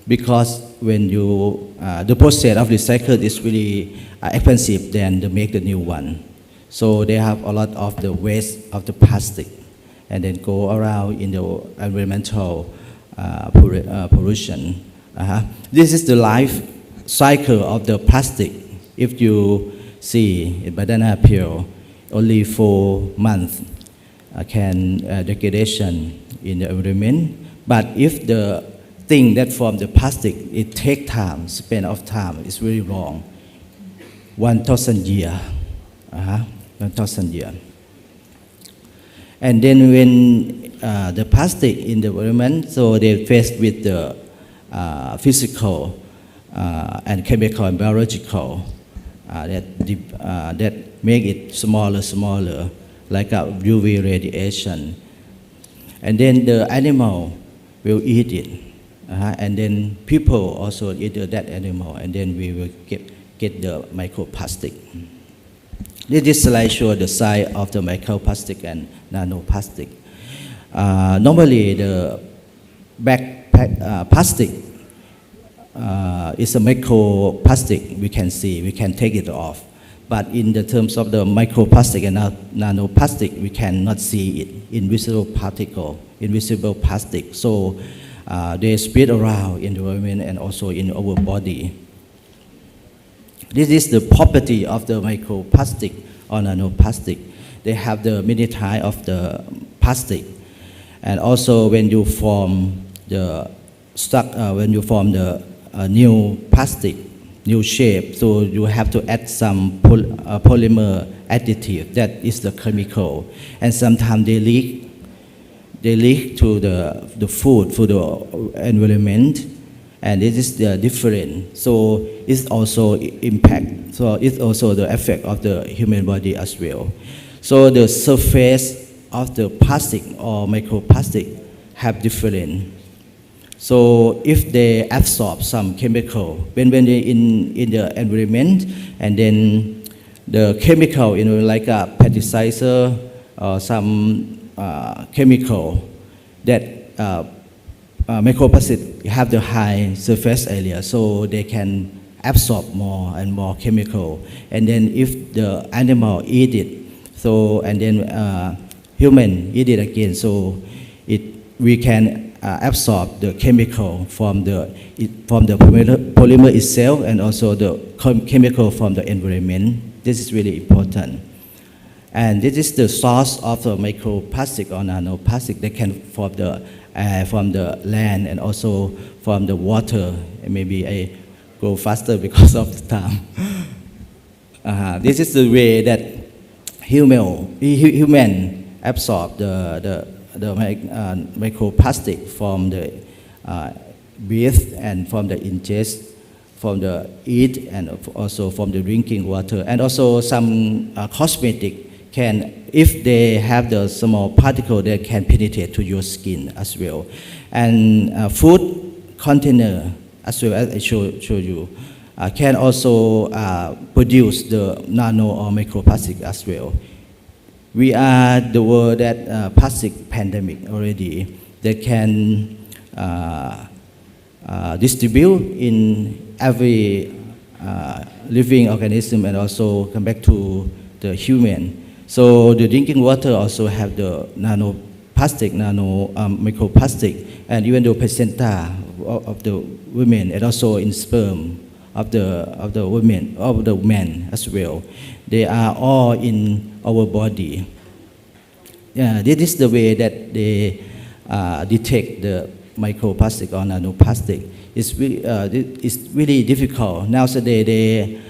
because when you the process of recycle is really expensive than to make the new one. So they have a lot of the waste of the plastic and then go around in the environmental pollution. This is the life cycle of the plastic. If you see a banana peel, only 4 months can degradation in the environment. But if the thing that form the plastic, it take time, span of time is very long, 1,000 years. 1,000 years. And then when the plastic in the environment, so they faced with the physical and chemical and biological that make it smaller, like a UV radiation. And then the animal will eat it, and then people also eat that animal, and then we will get the microplastic. This slide shows the size of the microplastic and nanoplastic. Normally, the plastic is a microplastic. We can see, we can take it off. But in the terms of the microplastic and nanoplastic, we cannot see it. Invisible particle, invisible plastic. So they spread around in the environment and also in our body. This is the property of the microplastic or nanoplastic. They have the many types of the plastic, and also when you form the new plastic, new shape, so you have to add some polymer additive. That is the chemical, and sometimes they leak to the food, for the environment. And it is different, so it's also impact. So it's also the effect of the human body as well. So the surface of the plastic or microplastic have different. So if they absorb some chemical, when they in the environment, and then the chemical, like a pesticider or some chemical that microplastic have the high surface area, so they can absorb more and more chemical. And then if the animal eat it, so and then human eat it again, so we can absorb the chemical from the polymer itself and also the chemical from the environment. This is really important. And this is the source of the microplastic or nanoplastic. They can form from the land and also from the water. Maybe I go faster because of the time. This is the way that human absorb the microplastic from the breath and from the ingest, from the eat, and also from the drinking water, and also some cosmetic can, if they have the small particle, they can penetrate to your skin as well, and food container as well as I show you. Can also produce the nano or microplastic as well. We are the world that plastic pandemic already. They can distribute in every living organism and also come back to the human. So the drinking water also have the nanoplastic, microplastic, and even the placenta of the women, and also in sperm of the women, of the men as well. They are all in our body. This is the way that they detect the microplastic or nanoplastic. It's really difficult. Nowadays they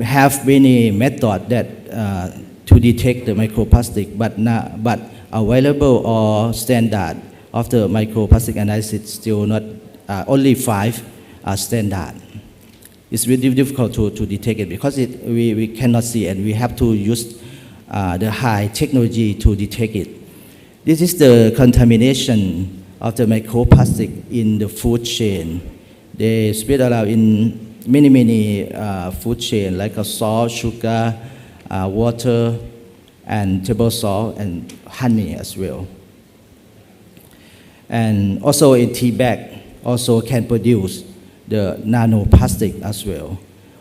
have many methods that to detect the microplastic, but available or standard of the microplastic analysis still not, only 5 are standard. It's really difficult to detect it because we cannot see it. We have to use the high technology to detect it. This is the contamination of the microplastic in the food chain. They spread around in many food chain like salt, sugar, water, and table salt, and honey as well. And also in tea bag also can produce the nanoplastic as well.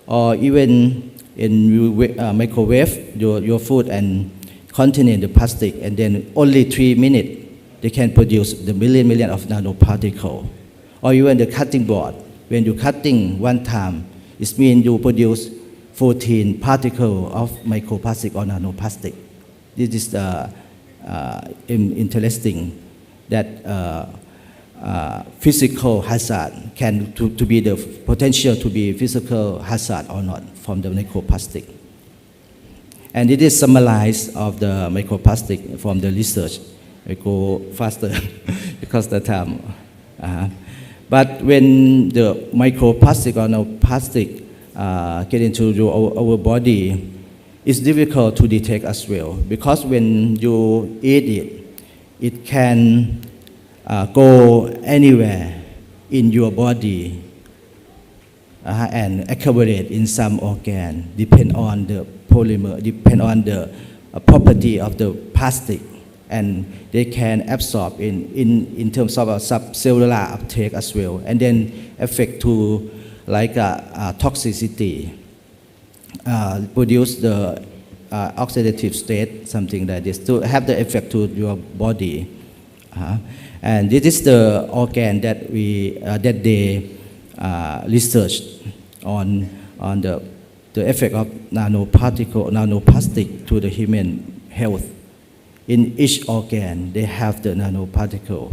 Or even in microwave your food and contain the plastic, and then only 3 minutes they can produce the million of nanoparticle. Or even the cutting board, when you cutting one time, it means you produce 14 particles of microplastic or nanoplastic. This is interesting that physical hazard can to be the potential to be physical hazard or not from the microplastic. And it is summarized of the microplastic from the research. I go faster because the time. But when the microplastic or nanoplastic get into our body, it's difficult to detect as well, because when you eat it, it can go anywhere in your body and accumulate in some organ, depend on the polymer, depend on the property of the plastic, and they can absorb in terms of a subcellular uptake as well, and then affect to like toxicity, produce the oxidative state, something like this, to have the effect to your body. And this is the organ that they researched on the effect of nanoplastic to the human health. In each organ, they have the nanoparticle.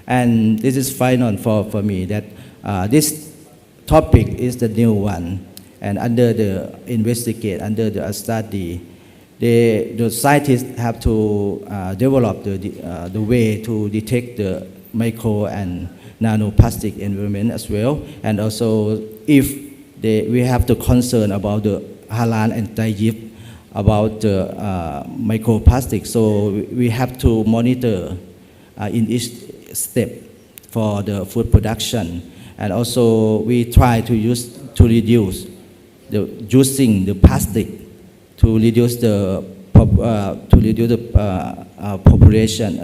And this is final for me that this topic is the new one, and under the investigate, under the study, the scientists have to develop the way to detect the micro and nanoplastic environment as well. And also, if we have the concern about the halal and tayyib about the microplastic, so we have to monitor in each step for the food production. And also, we try to reduce using the plastic to reduce the population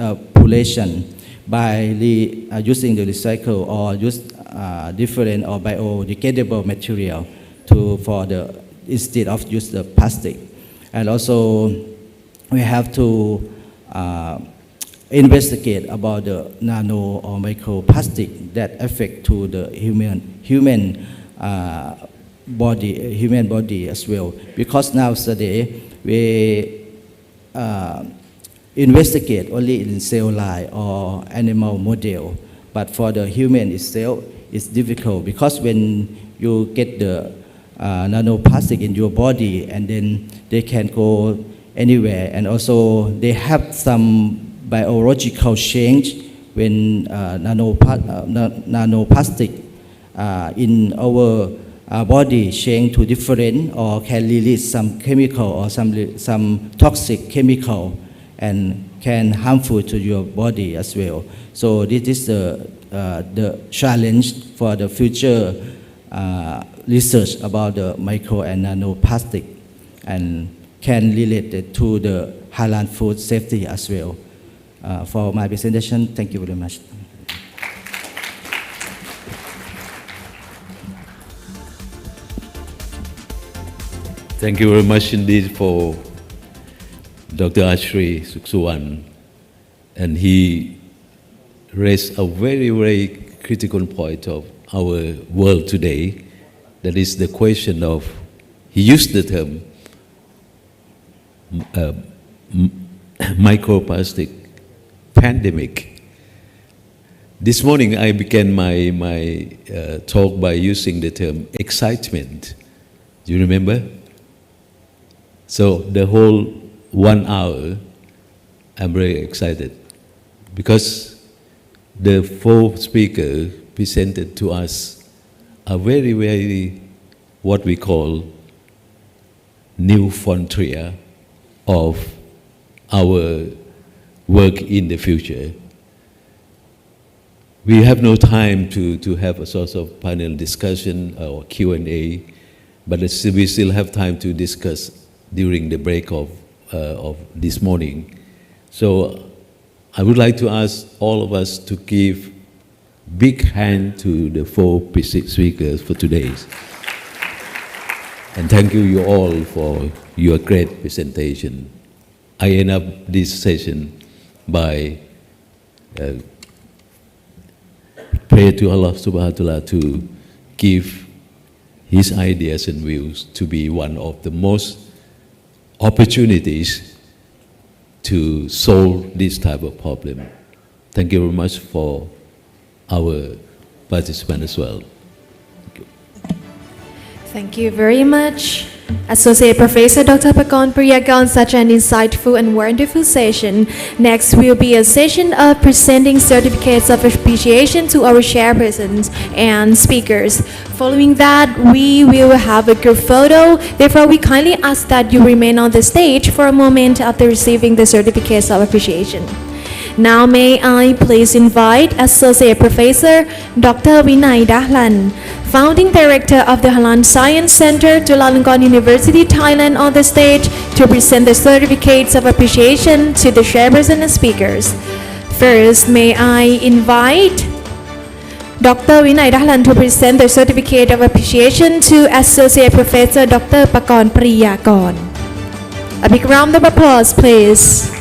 by using the recycle or use different or biodegradable material instead of use the plastic. And also, we have to investigate about the nano or microplastic that affect to the human body as well. Because nowadays we investigate only in cell line or animal model, but for the human itself, it's difficult, because when you get the nanoplastic in your body, and then they can go anywhere. And also they have some biological change when nanoplastic in our body change to different, or can release some chemical or some toxic chemical and can harmful to your body as well. So this is the challenge for the future research about the micro and nanoplastic, and can relate it to the halal food safety as well. For my presentation, thank you very much. Thank you very much indeed for Dr. Ashri Suksuwan, and he raised a very, very critical point of our world today. That is the question of, he used the term microplastic pandemic. This morning I began my talk by using the term excitement. Do you remember? So the whole 1 hour, I'm very excited because the 4 speakers presented to us a very, very, what we call, new frontier of our work in the future. We have no time to have a sort of panel discussion or Q&A, but we still have time to discuss during the break of this morning. So I would like to ask all of us to give big hand to the 4 speakers for today. And thank you all for your great presentation. I end up this session by pray to Allah subhanahu wa ta'ala to give His ideas and views to be one of the most opportunities to solve this type of problem. Thank you very much for our participants as well. Thank you very much, Associate Professor Dr. Pakon Priyagon, such an insightful and wonderful session. Next will be a session of presenting certificates of appreciation to our chairpersons and speakers. Following that, we will have a group photo. Therefore, we kindly ask that you remain on the stage for a moment after receiving the certificates of appreciation. Now may I please invite Associate Professor Dr. Vinay Dahlan, Founding Director of the Halal Science Center, Chulalongkorn University, Thailand, on the stage to present the certificates of appreciation to the chairperson and speakers. First, may I invite Dr. Vinay Dahlan to present the certificate of appreciation to Associate Professor Dr. Pakon Priyagon. A big round of applause, please.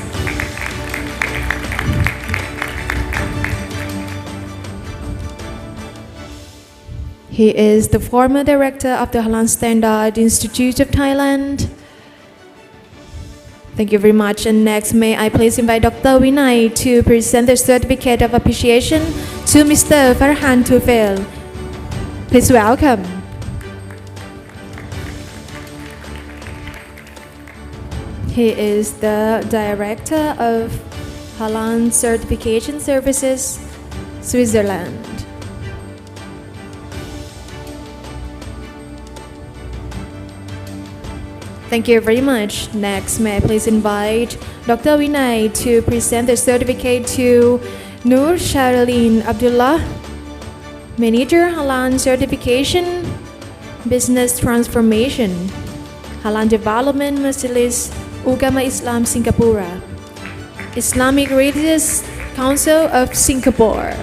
He is the former director of the Halal Standard Institute of Thailand. Thank you very much. And next, may I please invite Dr. Vinay to present the certificate of appreciation to Mr. Farhan Tufel. Please welcome. He is the director of Halal Certification Services, Switzerland. Thank you very much. Next, may I please invite Dr. Vinay to present the certificate to Nur Sharalin Abdullah, Manager Halal Certification, Business Transformation, Halal Development Majlis Ugama Islam Singapore, Islamic Religious Council of Singapore.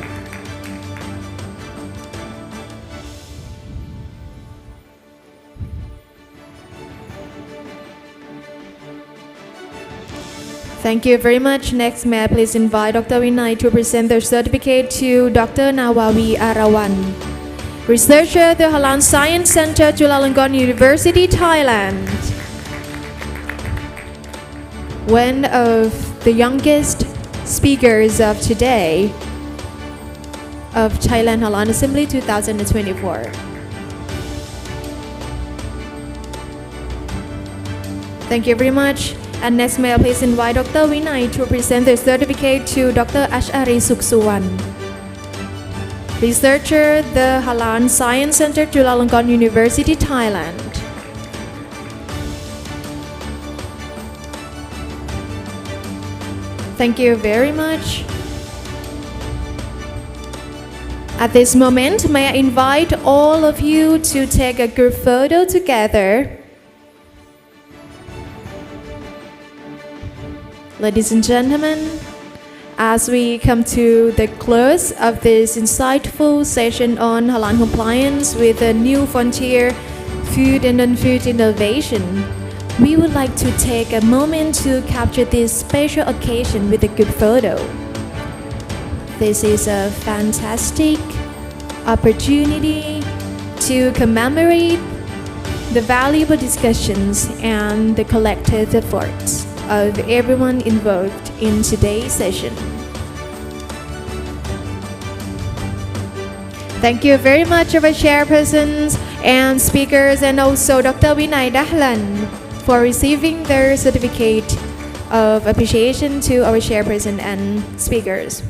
Thank you very much. Next, may I please invite Dr. Vinay to present the certificate to Dr. Nawawi Arawan, Researcher at the Halal Science Center, Chulalongkorn University, Thailand. One of the youngest speakers of today of Thailand Halal Assembly 2024. Thank you very much. And next, may I please invite Dr. Vinay to present the certificate to Dr. Ashari Suksuwan, researcher, the Halal Science Center, Chulalongkorn University, Thailand. Thank you very much. At this moment, may I invite all of you to take a group photo together. Ladies and gentlemen, as we come to the close of this insightful session on Halal Compliance with a new frontier, food and non-food innovation, we would like to take a moment to capture this special occasion with a good photo. This is a fantastic opportunity to commemorate the valuable discussions and the collective efforts of everyone involved in today's session. Thank you very much, our chairpersons and speakers, and also Dr. Vinay Dahlan for receiving their certificate of appreciation to our chairperson and speakers.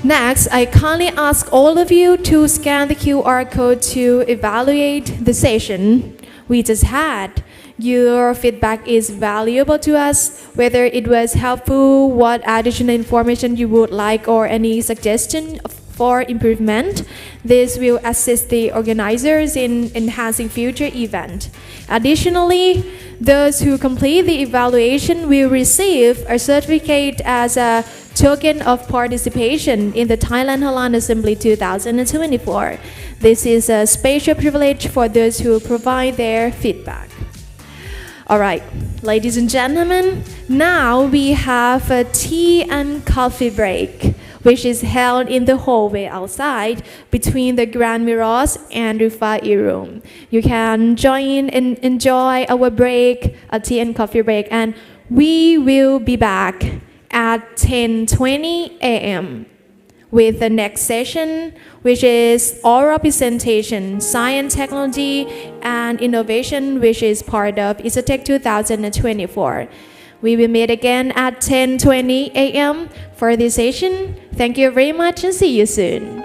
Next, I kindly ask all of you to scan the QR code to evaluate the session we just had. Your feedback is valuable to us, whether it was helpful, what additional information you would like, or any suggestion for improvement. This will assist the organizers in enhancing future events. Additionally, those who complete the evaluation will receive a certificate as a token of participation in the Thailand Halal Assembly 2024. This is a special privilege for those who provide their feedback. All right, ladies and gentlemen, now we have a tea and coffee break, which is held in the hallway outside between the Grand Meroz and Rufai room. You can join and enjoy our break, a tea and coffee break, and we will be back at 10:20 a.m. with the next session, which is oral presentation, science, technology, and innovation, which is part of ISATEC 2024. We will meet again at 10:20 a.m. for this session. Thank you very much and see you soon.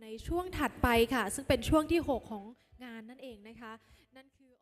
ในช่วงถัดไปค่ะซึ่งเป็นช่วงที่ 6 ของงานนั่นเองนะคะนั่นคือ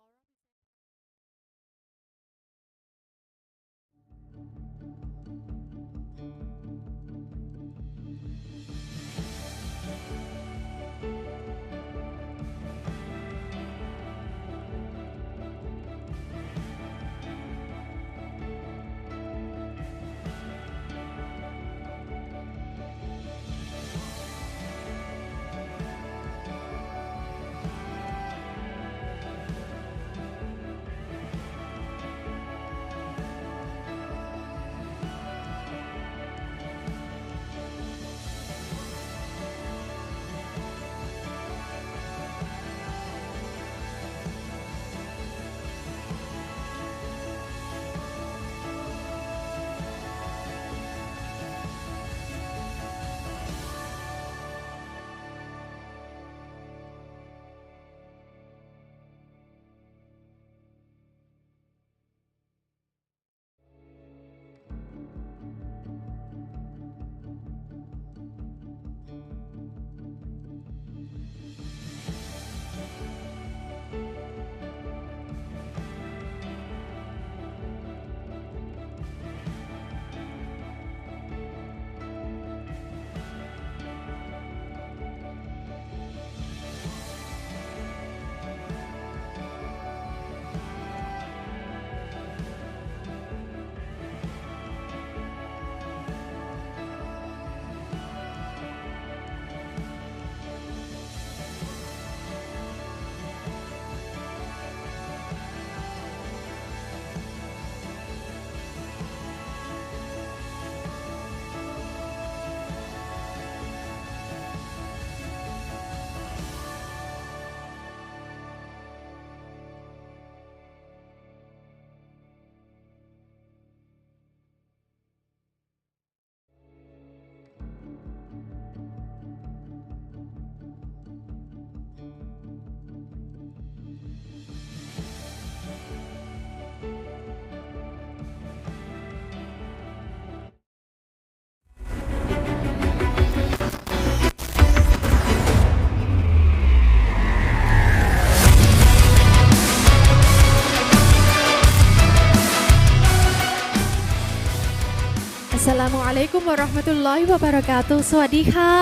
Assalamu alaikum wa rahmatullahi wa barakatuh. สวัสดีค่ะ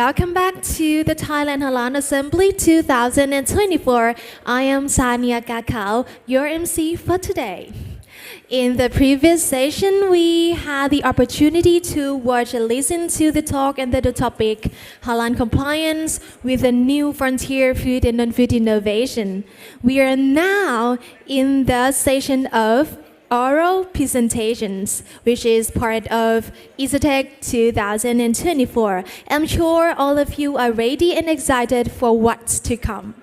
Welcome back to the Thailand Halal Assembly 2024. I am Sania Kakao, your MC for today. In the previous session, we had the opportunity to watch and listen to the talk under the topic Halal Compliance with a new frontier food and non-food innovation. We are now in the session of oral presentations, which is part of EasyTech 2024. I'm sure all of you are ready and excited for what's to come.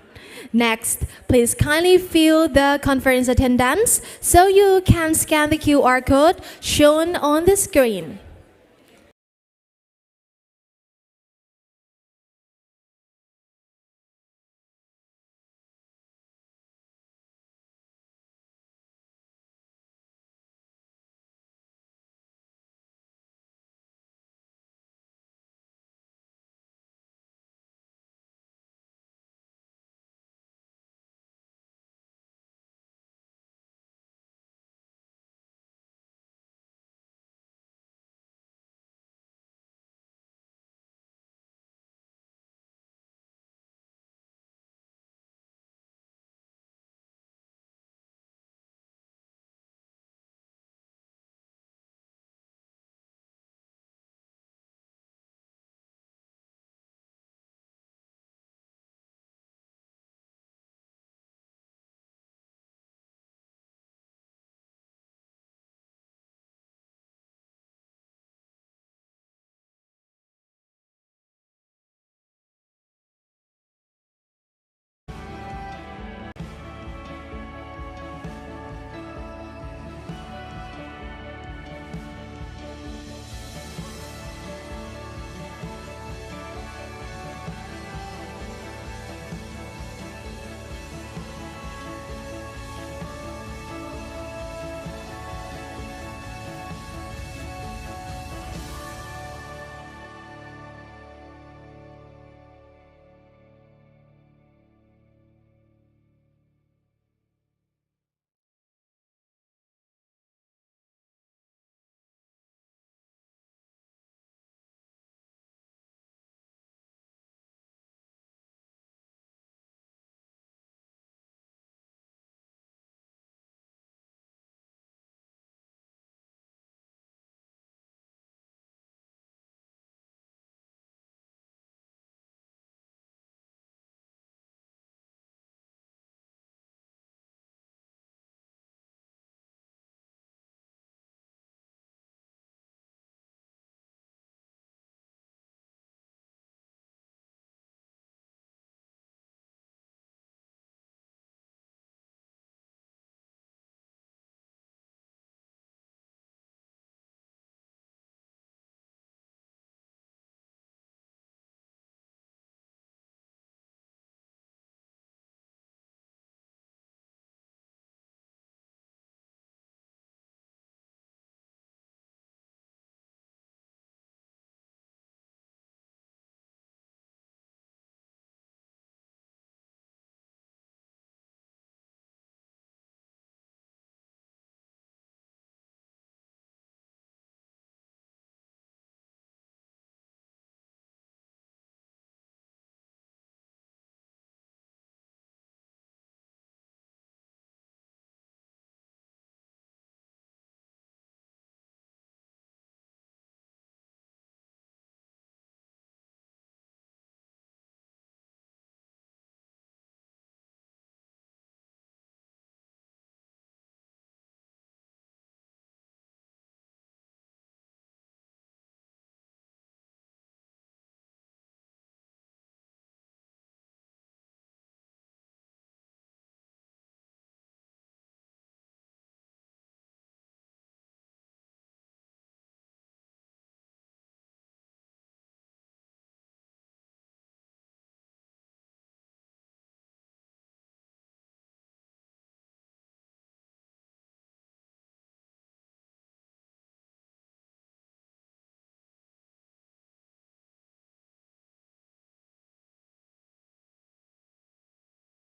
Next, please kindly fill the conference attendance so you can scan the QR code shown on the screen.